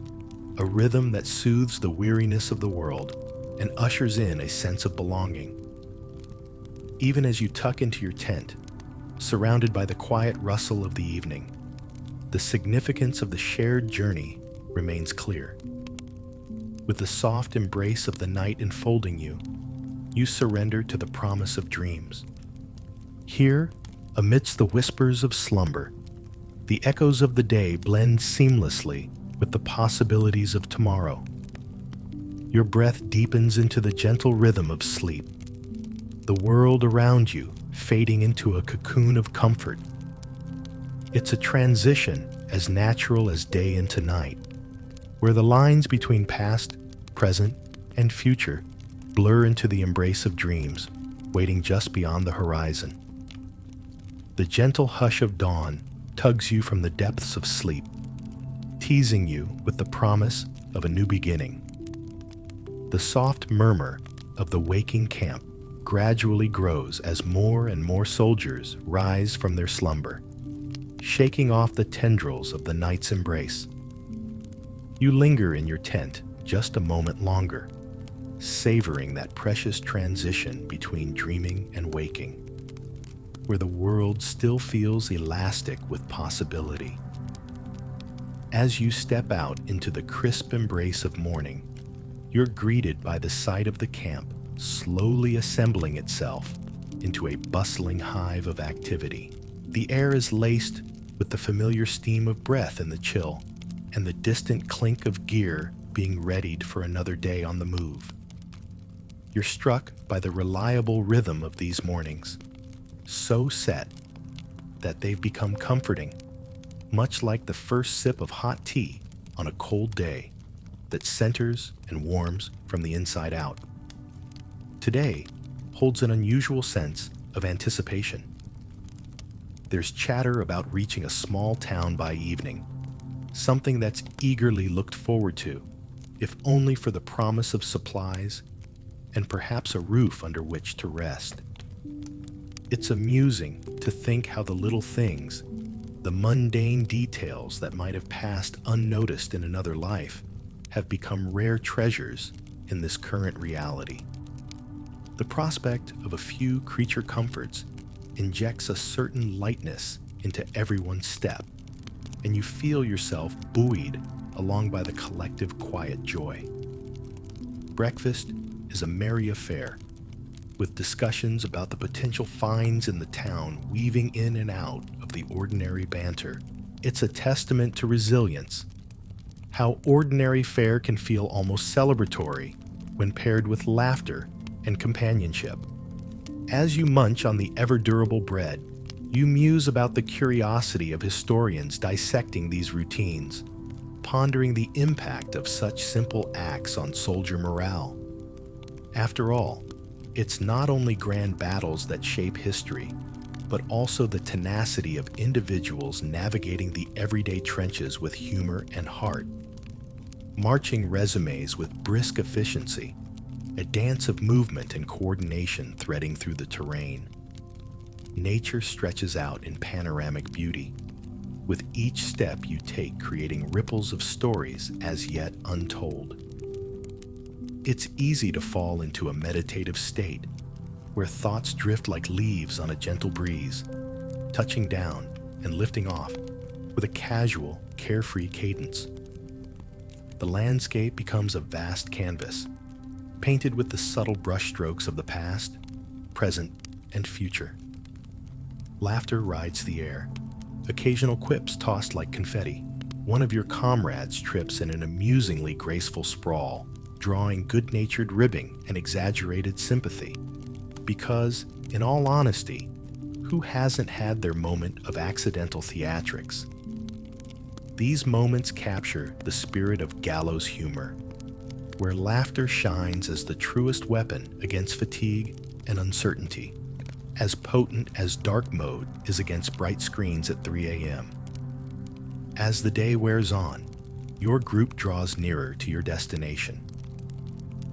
Speaker 1: a rhythm that soothes the weariness of the world and ushers in a sense of belonging. Even as you tuck into your tent, surrounded by the quiet rustle of the evening, the significance of the shared journey remains clear. With the soft embrace of the night enfolding you, you surrender to the promise of dreams. Here, amidst the whispers of slumber, the echoes of the day blend seamlessly with the possibilities of tomorrow. Your breath deepens into the gentle rhythm of sleep, the world around you fading into a cocoon of comfort. It's a transition as natural as day into night, where the lines between past, present, and future blur into the embrace of dreams, waiting just beyond the horizon. The gentle hush of dawn tugs you from the depths of sleep, teasing you with the promise of a new beginning. The soft murmur of the waking camp gradually grows as more and more soldiers rise from their slumber, shaking off the tendrils of the night's embrace. You linger in your tent just a moment longer, savoring that precious transition between dreaming and waking, where the world still feels elastic with possibility. As you step out into the crisp embrace of morning, you're greeted by the sight of the camp slowly assembling itself into a bustling hive of activity. The air is laced with the familiar steam of breath in the chill, and the distant clink of gear being readied for another day on the move. You're struck by the reliable rhythm of these mornings, so set that they've become comforting, much like the first sip of hot tea on a cold day that centers and warms from the inside out. Today holds an unusual sense of anticipation. There's chatter about reaching a small town by evening, something that's eagerly looked forward to, if only for the promise of supplies and perhaps a roof under which to rest. It's amusing to think how the little things, the mundane details that might have passed unnoticed in another life, have become rare treasures in this current reality. The prospect of a few creature comforts injects a certain lightness into everyone's step, and you feel yourself buoyed along by the collective quiet joy. Breakfast is a merry affair, with discussions about the potential finds in the town weaving in and out of the ordinary banter. It's a testament to resilience, how ordinary fare can feel almost celebratory when paired with laughter and companionship. As you munch on the ever-durable bread, you muse about the curiosity of historians dissecting these routines, pondering the impact of such simple acts on soldier morale. After all, it's not only grand battles that shape history, but also the tenacity of individuals navigating the everyday trenches with humor and heart. Marching resumes with brisk efficiency, a dance of movement and coordination threading through the terrain. Nature stretches out in panoramic beauty, with each step you take creating ripples of stories as yet untold. It's easy to fall into a meditative state, where thoughts drift like leaves on a gentle breeze, touching down and lifting off with a casual, carefree cadence. The landscape becomes a vast canvas, painted with the subtle brushstrokes of the past, present, and future. Laughter rides the air, occasional quips tossed like confetti. One of your comrades trips in an amusingly graceful sprawl, drawing good-natured ribbing and exaggerated sympathy. Because, in all honesty, who hasn't had their moment of accidental theatrics? These moments capture the spirit of gallows humor, where laughter shines as the truest weapon against fatigue and uncertainty, as potent as dark mode is against bright screens at 3 a.m. As the day wears on, your group draws nearer to your destination.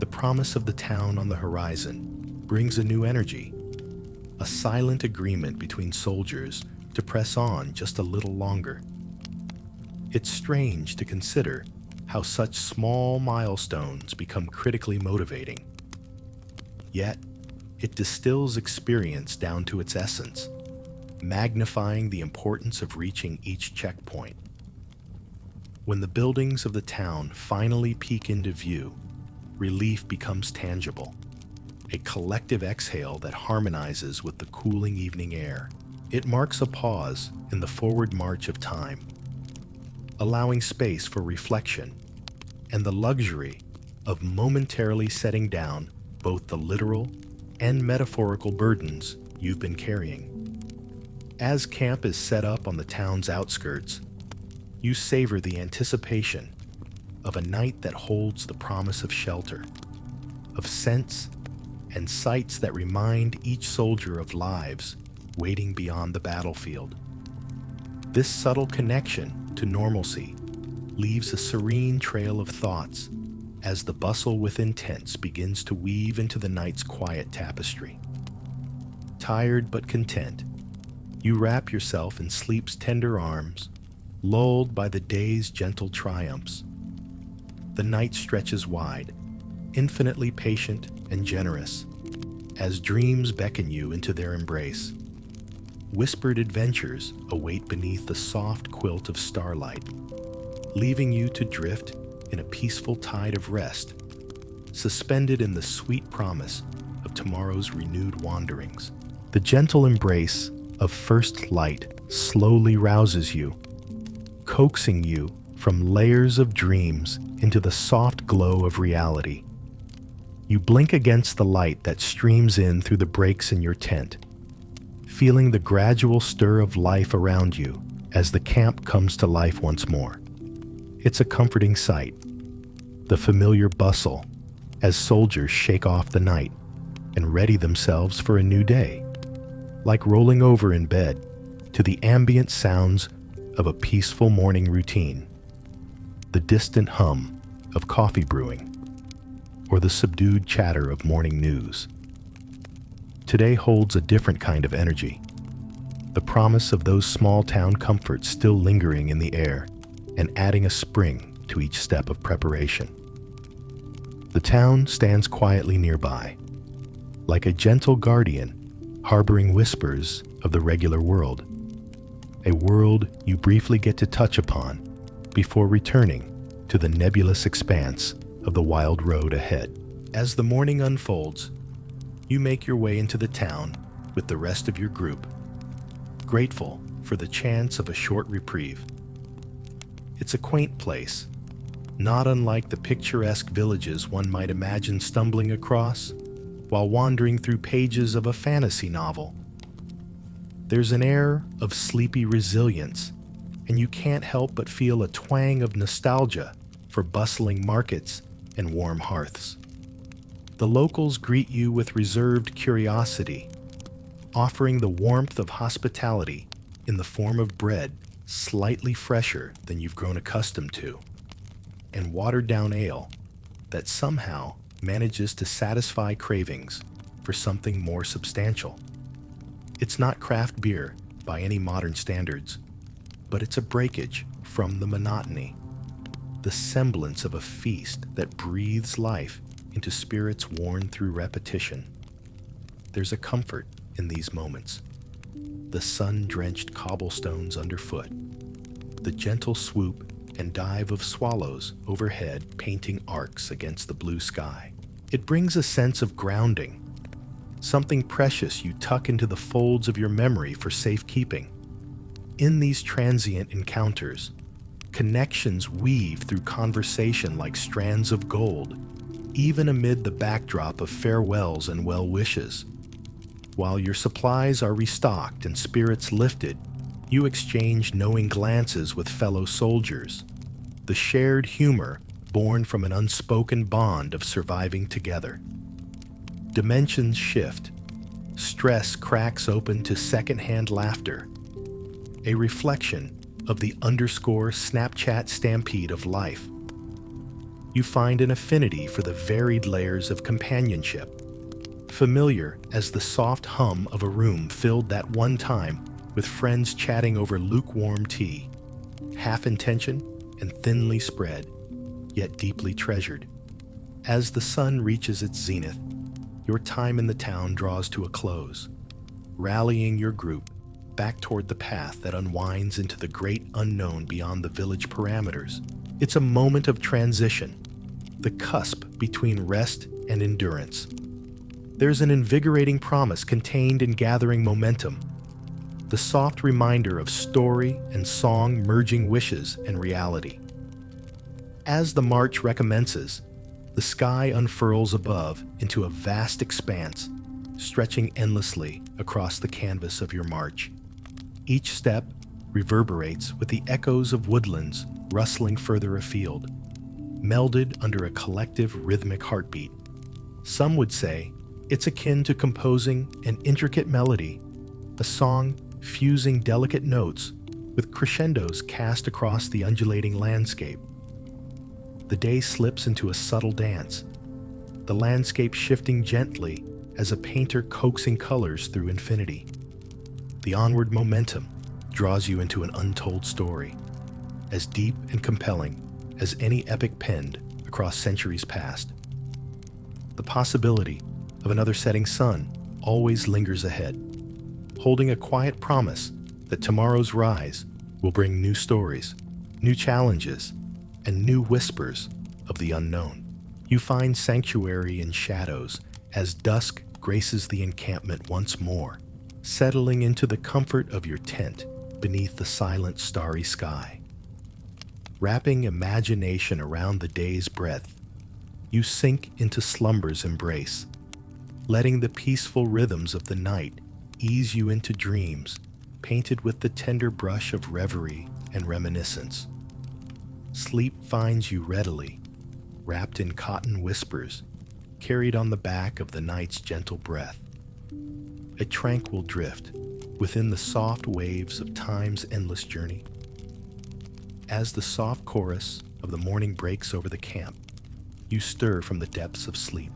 Speaker 1: The promise of the town on the horizon brings a new energy, a silent agreement between soldiers to press on just a little longer. It's strange to consider how such small milestones become critically motivating. Yet, it distills experience down to its essence, magnifying the importance of reaching each checkpoint. When the buildings of the town finally peek into view, relief becomes tangible, a collective exhale that harmonizes with the cooling evening air. It marks a pause in the forward march of time, allowing space for reflection and the luxury of momentarily setting down both the literal and metaphorical burdens you've been carrying. As camp is set up on the town's outskirts, you savor the anticipation of a night that holds the promise of shelter, of scents and sights that remind each soldier of lives waiting beyond the battlefield. This subtle connection to normalcy leaves a serene trail of thoughts as the bustle within tents begins to weave into the night's quiet tapestry. Tired but content, you wrap yourself in sleep's tender arms, lulled by the day's gentle triumphs. The night stretches wide, infinitely patient and generous, as dreams beckon you into their embrace. Whispered adventures await beneath the soft quilt of starlight, leaving you to drift in a peaceful tide of rest, suspended in the sweet promise of tomorrow's renewed wanderings. The gentle embrace of first light slowly rouses you, coaxing you from layers of dreams into the soft glow of reality. You blink against the light that streams in through the breaks in your tent, feeling the gradual stir of life around you as the camp comes to life once more. It's a comforting sight, the familiar bustle as soldiers shake off the night and ready themselves for a new day, like rolling over in bed to the ambient sounds of a peaceful morning routine, the distant hum of coffee brewing, or the subdued chatter of morning news. Today holds a different kind of energy, the promise of those small-town comforts still lingering in the air and adding a spring to each step of preparation. The town stands quietly nearby, like a gentle guardian harboring whispers of the regular world, a world you briefly get to touch upon before returning to the nebulous expanse of the wild road ahead. As the morning unfolds, you make your way into the town with the rest of your group, grateful for the chance of a short reprieve. It's a quaint place, not unlike the picturesque villages one might imagine stumbling across while wandering through pages of a fantasy novel. There's an air of sleepy resilience, and you can't help but feel a twang of nostalgia for bustling markets and warm hearths. The locals greet you with reserved curiosity, offering the warmth of hospitality in the form of bread slightly fresher than you've grown accustomed to, and watered-down ale that somehow manages to satisfy cravings for something more substantial. It's not craft beer by any modern standards, but it's a breakage from the monotony, the semblance of a feast that breathes life into spirits worn through repetition. There's a comfort in these moments. The sun-drenched cobblestones underfoot, the gentle swoop and dive of swallows overhead painting arcs against the blue sky. It brings a sense of grounding, something precious you tuck into the folds of your memory for safekeeping. In these transient encounters, connections weave through conversation like strands of gold, even amid the backdrop of farewells and well wishes. While your supplies are restocked and spirits lifted, you exchange knowing glances with fellow soldiers, the shared humor born from an unspoken bond of surviving together. Dimensions shift. Stress cracks open to secondhand laughter, a reflection of the underscore Snapchat stampede of life. You find an affinity for the varied layers of companionship, familiar as the soft hum of a room filled that one time with friends chatting over lukewarm tea, half intention and thinly spread, yet deeply treasured. As the sun reaches its zenith, your time in the town draws to a close, rallying your group back toward the path that unwinds into the great unknown beyond the village parameters. It's a moment of transition, the cusp between rest and endurance. There's an invigorating promise contained in gathering momentum, the soft reminder of story and song merging wishes and reality. As the march recommences, the sky unfurls above into a vast expanse, stretching endlessly across the canvas of your march. Each step reverberates with the echoes of woodlands rustling further afield, melded under a collective rhythmic heartbeat. Some would say it's akin to composing an intricate melody, a song fusing delicate notes with crescendos cast across the undulating landscape. The day slips into a subtle dance, the landscape shifting gently as a painter coaxing colors through infinity. The onward momentum draws you into an untold story, as deep and compelling as any epic penned across centuries past. The possibility of another setting sun always lingers ahead, holding a quiet promise that tomorrow's rise will bring new stories, new challenges, and new whispers of the unknown. You find sanctuary in shadows as dusk graces the encampment once more, settling into the comfort of your tent beneath the silent starry sky. Wrapping imagination around the day's breadth, you sink into slumber's embrace, letting the peaceful rhythms of the night ease you into dreams painted with the tender brush of reverie and reminiscence. Sleep finds you readily, wrapped in cotton whispers, carried on the back of the night's gentle breath. A tranquil drift within the soft waves of time's endless journey. As the soft chorus of the morning breaks over the camp, you stir from the depths of sleep,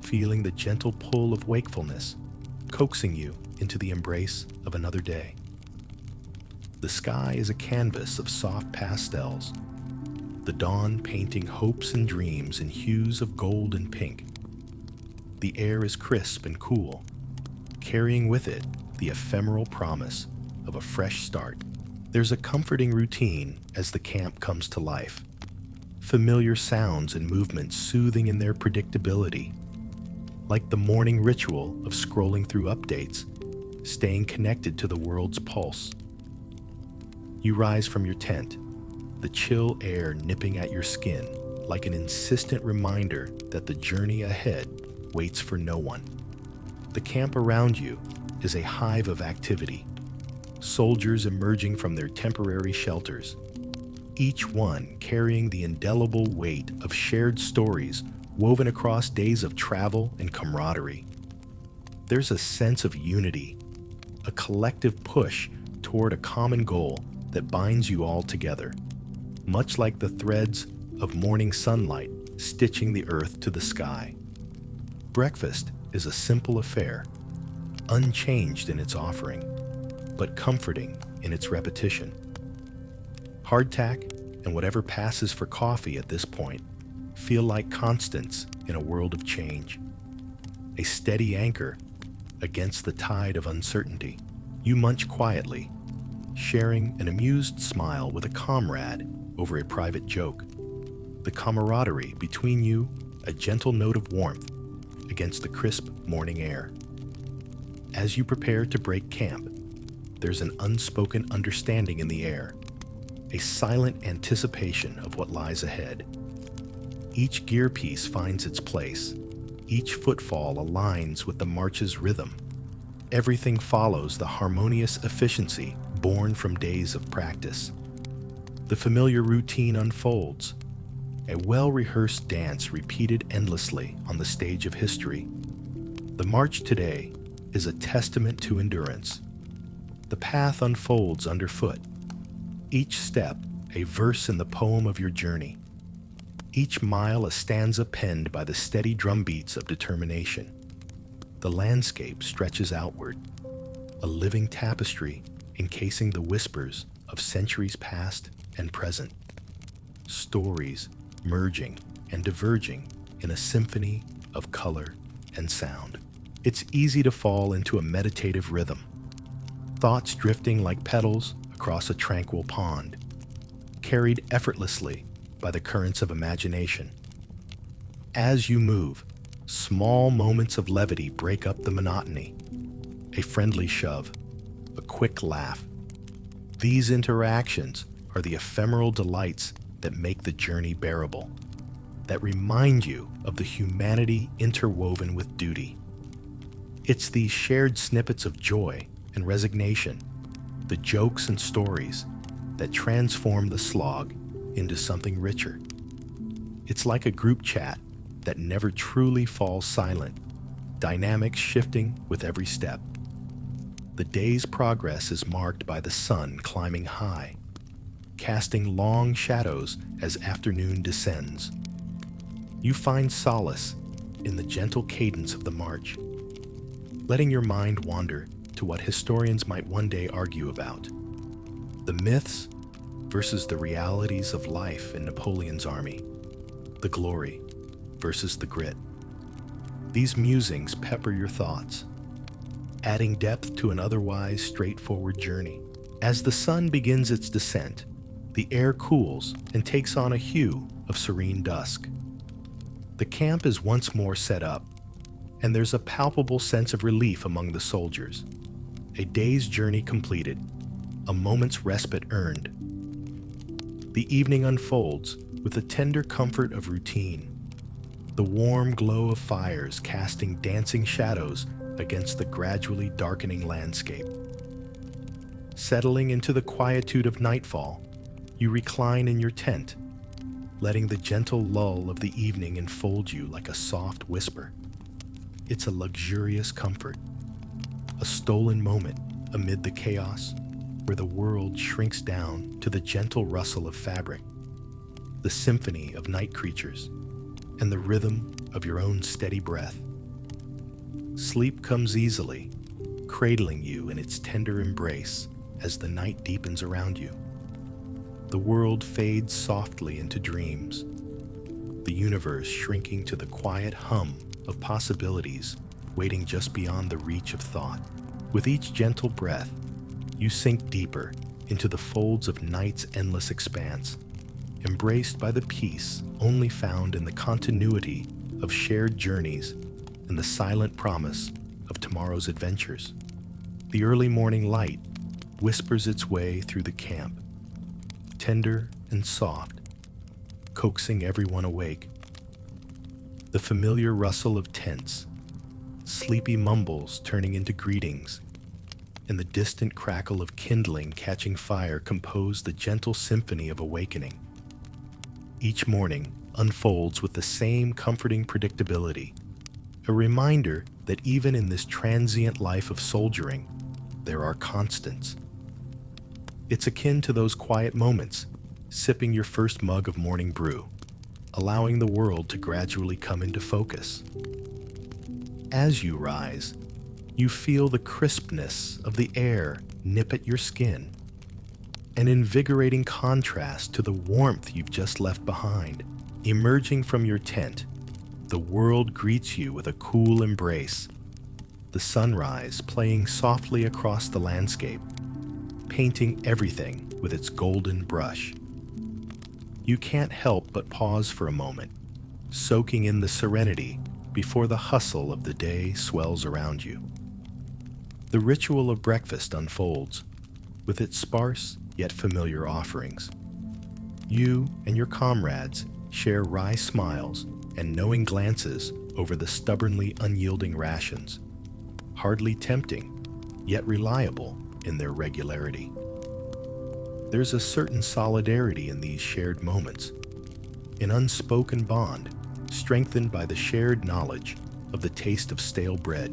Speaker 1: feeling the gentle pull of wakefulness, coaxing you into the embrace of another day. The sky is a canvas of soft pastels, the dawn painting hopes and dreams in hues of gold and pink. The air is crisp and cool, carrying with it the ephemeral promise of a fresh start. There's a comforting routine as the camp comes to life, familiar sounds and movements soothing in their predictability, like the morning ritual of scrolling through updates, staying connected to the world's pulse. You rise from your tent, the chill air nipping at your skin like an insistent reminder that the journey ahead waits for no one. The camp around you is a hive of activity, soldiers emerging from their temporary shelters, each one carrying the indelible weight of shared stories woven across days of travel and camaraderie. There's a sense of unity, a collective push toward a common goal that binds you all together, much like the threads of morning sunlight stitching the earth to the sky. Breakfast is a simple affair, unchanged in its offering, but comforting in its repetition. Hardtack and whatever passes for coffee at this point feel like constants in a world of change, a steady anchor against the tide of uncertainty. You munch quietly, sharing an amused smile with a comrade over a private joke. The camaraderie between you, a gentle note of warmth against the crisp morning air. As you prepare to break camp, there's an unspoken understanding in the air, a silent anticipation of what lies ahead. Each gear piece finds its place. Each footfall aligns with the march's rhythm. Everything follows the harmonious efficiency born from days of practice. The familiar routine unfolds, a well-rehearsed dance repeated endlessly on the stage of history. The march today is a testament to endurance. The path unfolds underfoot, each step a verse in the poem of your journey, each mile a stanza penned by the steady drumbeats of determination. The landscape stretches outward, a living tapestry encasing the whispers of centuries past and present, stories merging and diverging in a symphony of color and sound. It's easy to fall into a meditative rhythm, thoughts drifting like petals across a tranquil pond, carried effortlessly by the currents of imagination. As you move, small moments of levity break up the monotony. A friendly shove, a quick laugh. These interactions are the ephemeral delights that make the journey bearable, that remind you of the humanity interwoven with duty. It's these shared snippets of joy and resignation, the jokes and stories, that transform the slog into something richer. It's like a group chat that never truly falls silent, dynamics shifting with every step. The day's progress is marked by the sun climbing high, casting long shadows as afternoon descends. You find solace in the gentle cadence of the march, letting your mind wander to what historians might one day argue about: the myths versus the realities of life in Napoleon's army, the glory versus the grit. These musings pepper your thoughts, adding depth to an otherwise straightforward journey. As the sun begins its descent, the air cools and takes on a hue of serene dusk. The camp is once more set up, and there's a palpable sense of relief among the soldiers. A day's journey completed, a moment's respite earned. The evening unfolds with the tender comfort of routine, the warm glow of fires casting dancing shadows against the gradually darkening landscape. Settling into the quietude of nightfall, you recline in your tent, letting the gentle lull of the evening enfold you like a soft whisper. It's a luxurious comfort, a stolen moment amid the chaos where the world shrinks down to the gentle rustle of fabric, the symphony of night creatures, and the rhythm of your own steady breath. Sleep comes easily, cradling you in its tender embrace as the night deepens around you. The world fades softly into dreams, the universe shrinking to the quiet hum of possibilities waiting just beyond the reach of thought. With each gentle breath, you sink deeper into the folds of night's endless expanse, embraced by the peace only found in the continuity of shared journeys and the silent promise of tomorrow's adventures. The early morning light whispers its way through the camp, tender and soft, coaxing everyone awake. The familiar rustle of tents, sleepy mumbles turning into greetings, and the distant crackle of kindling catching fire compose the gentle symphony of awakening. Each morning unfolds with the same comforting predictability, a reminder that even in this transient life of soldiering, there are constants. It's akin to those quiet moments, sipping your first mug of morning brew, allowing the world to gradually come into focus. As you rise, you feel the crispness of the air nip at your skin, an invigorating contrast to the warmth you've just left behind. Emerging from your tent, the world greets you with a cool embrace, the sunrise playing softly across the landscape, painting everything with its golden brush. You can't help but pause for a moment, soaking in the serenity before the hustle of the day swells around you. The ritual of breakfast unfolds, with its sparse yet familiar offerings. You and your comrades share wry smiles and knowing glances over the stubbornly unyielding rations, hardly tempting, yet reliable in their regularity. There's a certain solidarity in these shared moments, an unspoken bond strengthened by the shared knowledge of the taste of stale bread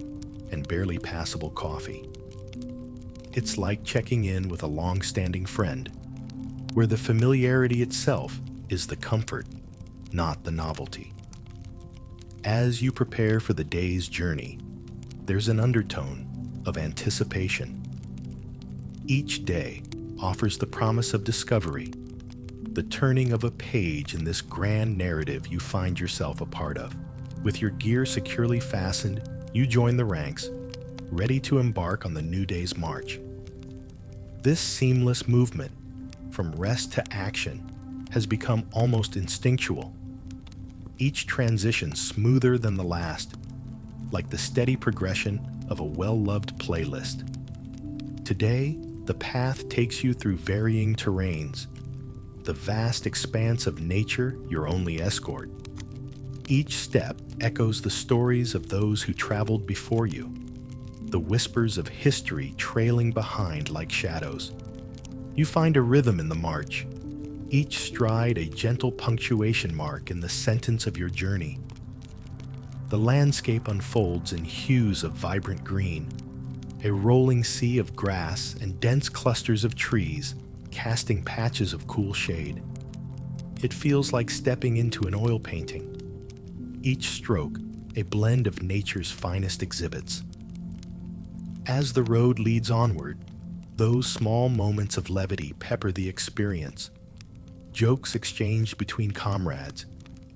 Speaker 1: and barely passable coffee. It's like checking in with a long-standing friend, where the familiarity itself is the comfort, not the novelty. As you prepare for the day's journey, there's an undertone of anticipation. Each day offers the promise of discovery, the turning of a page in this grand narrative you find yourself a part of. With your gear securely fastened, you join the ranks, ready to embark on the new day's march. This seamless movement, from rest to action, has become almost instinctual, each transition smoother than the last, like the steady progression of a well-loved playlist. Today, the path takes you through varying terrains, the vast expanse of nature your only escort. Each step echoes the stories of those who traveled before you, the whispers of history trailing behind like shadows. You find a rhythm in the march, each stride a gentle punctuation mark in the sentence of your journey. The landscape unfolds in hues of vibrant green, a rolling sea of grass and dense clusters of trees casting patches of cool shade. It feels like stepping into an oil painting, each stroke a blend of nature's finest exhibits. As the road leads onward, those small moments of levity pepper the experience. Jokes exchanged between comrades,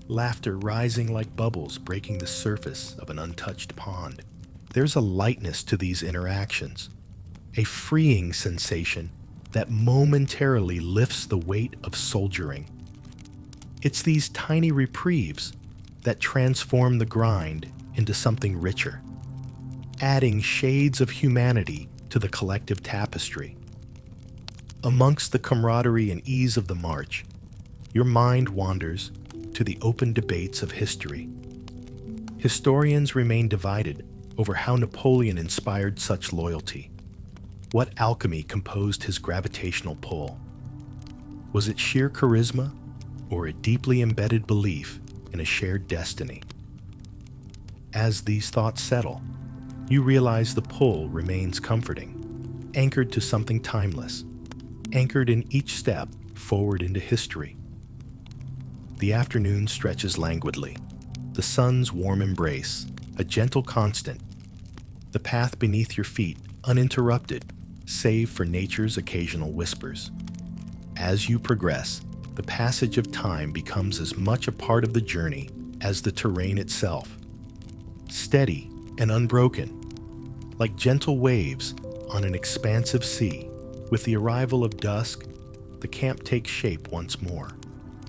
Speaker 1: laughter rising like bubbles breaking the surface of an untouched pond. There's a lightness to these interactions, a freeing sensation that momentarily lifts the weight of soldiering. It's these tiny reprieves that transform the grind into something richer, adding shades of humanity to the collective tapestry. Amongst the camaraderie and ease of the march, your mind wanders to the open debates of history. Historians remain divided over how Napoleon inspired such loyalty. What alchemy composed his gravitational pull? Was it sheer charisma or a deeply embedded belief in a shared destiny? As these thoughts settle, you realize the pull remains comforting, anchored to something timeless, anchored in each step forward into history. The afternoon stretches languidly, the sun's warm embrace, a gentle constant, the path beneath your feet uninterrupted, save for nature's occasional whispers. As you progress, the passage of time becomes as much a part of the journey as the terrain itself. Steady and unbroken, like gentle waves on an expansive sea. With the arrival of dusk, the camp takes shape once more,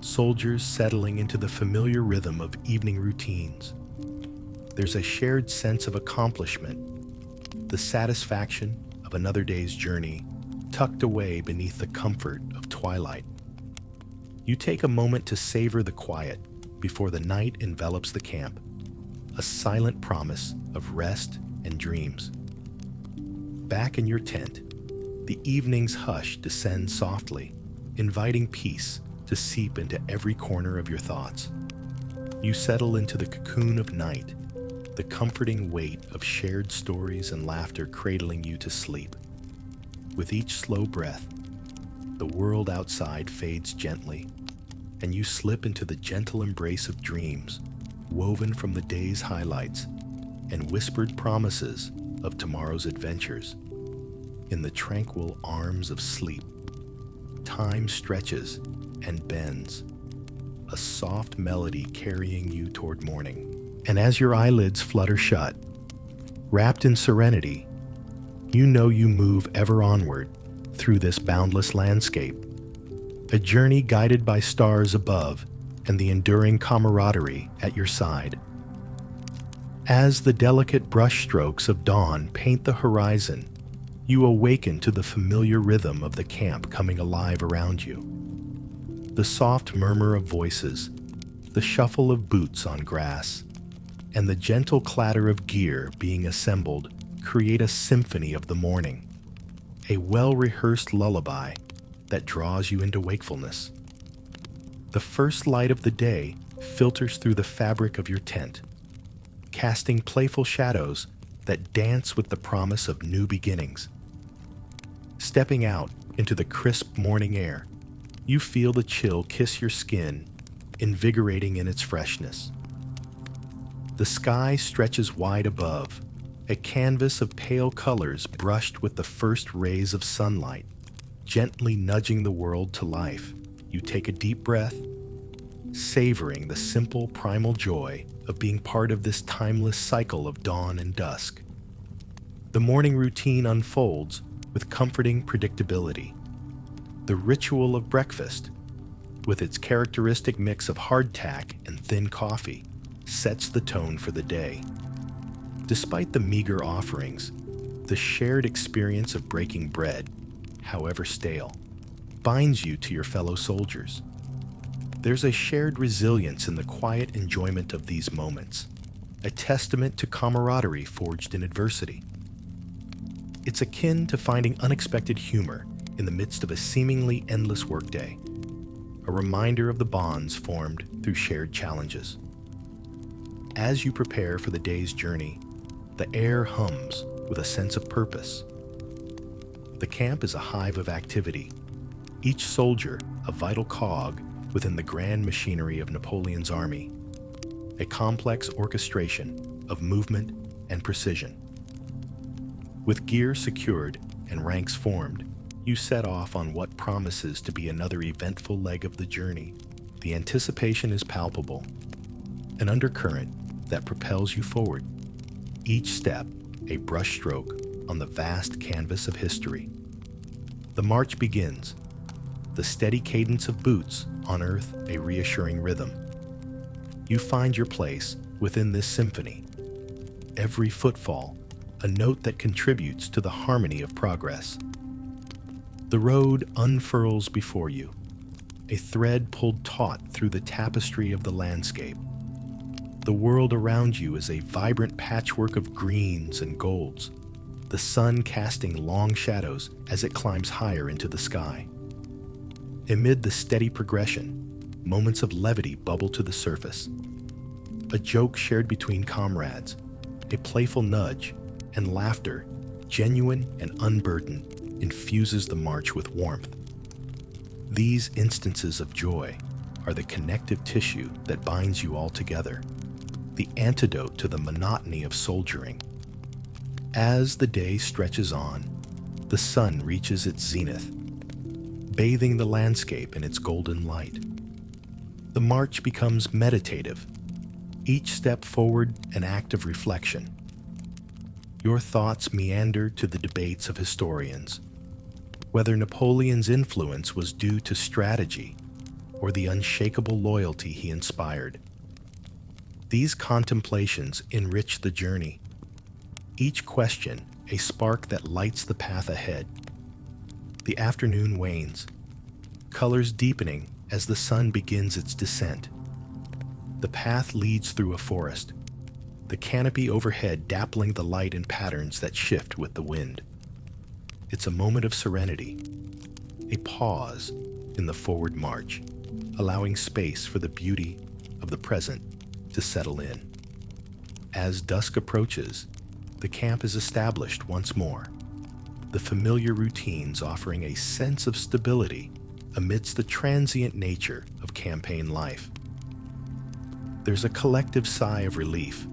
Speaker 1: soldiers settling into the familiar rhythm of evening routines. There's a shared sense of accomplishment, the satisfaction of another day's journey, tucked away beneath the comfort of twilight. You take a moment to savor the quiet before the night envelops the camp, a silent promise of rest and dreams. Back in your tent, the evening's hush descends softly, inviting peace to seep into every corner of your thoughts. You settle into the cocoon of night, the comforting weight of shared stories and laughter cradling you to sleep. With each slow breath, the world outside fades gently, and you slip into the gentle embrace of dreams, woven from the day's highlights and whispered promises of tomorrow's adventures. In the tranquil arms of sleep, time stretches and bends, a soft melody carrying you toward morning. And as your eyelids flutter shut, wrapped in serenity, you know you move ever onward through this boundless landscape, a journey guided by stars above and the enduring camaraderie at your side. As the delicate brushstrokes of dawn paint the horizon, you awaken to the familiar rhythm of the camp coming alive around you. The soft murmur of voices, the shuffle of boots on grass, and the gentle clatter of gear being assembled create a symphony of the morning, a well-rehearsed lullaby that draws you into wakefulness. The first light of the day filters through the fabric of your tent, casting playful shadows that dance with the promise of new beginnings. Stepping out into the crisp morning air, you feel the chill kiss your skin, invigorating in its freshness. The sky stretches wide above, a canvas of pale colors brushed with the first rays of sunlight, gently nudging the world to life. You take a deep breath, savoring the simple primal joy of being part of this timeless cycle of dawn and dusk. The morning routine unfolds with comforting predictability. The ritual of breakfast, with its characteristic mix of hardtack and thin coffee, sets the tone for the day. Despite the meager offerings, the shared experience of breaking bread, however stale, binds you to your fellow soldiers. There's a shared resilience in the quiet enjoyment of these moments, a testament to camaraderie forged in adversity. It's akin to finding unexpected humor in the midst of a seemingly endless workday. a reminder of the bonds formed through shared challenges. As you prepare for the day's journey, the air hums with a sense of purpose. The camp is a hive of activity, each soldier a vital cog within the grand machinery of Napoleon's army, a complex orchestration of movement and precision. With gear secured and ranks formed, you set off on what promises to be another eventful leg of the journey. The anticipation is palpable, an undercurrent that propels you forward, each step a brushstroke on the vast canvas of history. The march begins, the steady cadence of boots unearth a reassuring rhythm. You find your place within this symphony, every footfall a note that contributes to the harmony of progress. The road unfurls before you, a thread pulled taut through the tapestry of the landscape. The world around you is a vibrant patchwork of greens and golds, the sun casting long shadows as it climbs higher into the sky. Amid the steady progression, moments of levity bubble to the surface. A joke shared between comrades, a playful nudge, and laughter, genuine and unburdened, infuses the march with warmth. These instances of joy are the connective tissue that binds you all together, the antidote to the monotony of soldiering. As the day stretches on, the sun reaches its zenith, bathing the landscape in its golden light. The march becomes meditative, each step forward an act of reflection. Your thoughts meander to the debates of historians, whether Napoleon's influence was due to strategy or the unshakable loyalty he inspired. These contemplations enrich the journey, each question a spark that lights the path ahead. The afternoon wanes, colors deepening as the sun begins its descent. The path leads through a forest, the canopy overhead dappling the light in patterns that shift with the wind. It's a moment of serenity, a pause in the forward march, allowing space for the beauty of the present to settle in. As dusk approaches, the camp is established once more, the familiar routines offering a sense of stability amidst the transient nature of campaign life. There's a collective sigh of relief,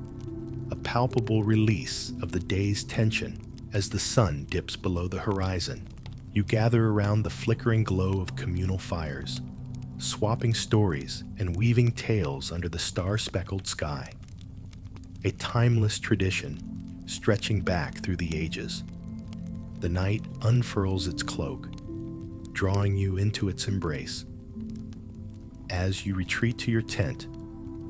Speaker 1: a palpable release of the day's tension as the sun dips below the horizon. You gather around the flickering glow of communal fires, swapping stories and weaving tales under the star-speckled sky. A timeless tradition stretching back through the ages. The night unfurls its cloak, drawing you into its embrace. As you retreat to your tent,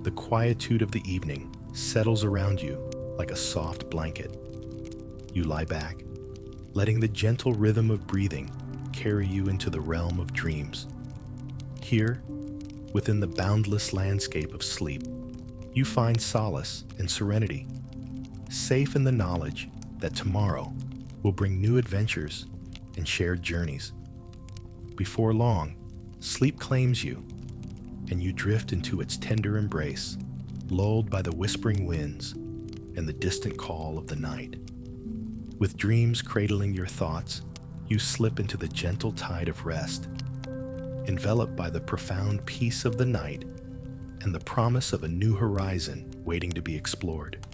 Speaker 1: the quietude of the evening settles around you like a soft blanket. You lie back, letting the gentle rhythm of breathing carry you into the realm of dreams. Here, within the boundless landscape of sleep, you find solace and serenity, safe in the knowledge that tomorrow will bring new adventures and shared journeys. Before long, sleep claims you, and you drift into its tender embrace, lulled by the whispering winds and the distant call of the night. With dreams cradling your thoughts, you slip into the gentle tide of rest, enveloped by the profound peace of the night and the promise of a new horizon waiting to be explored.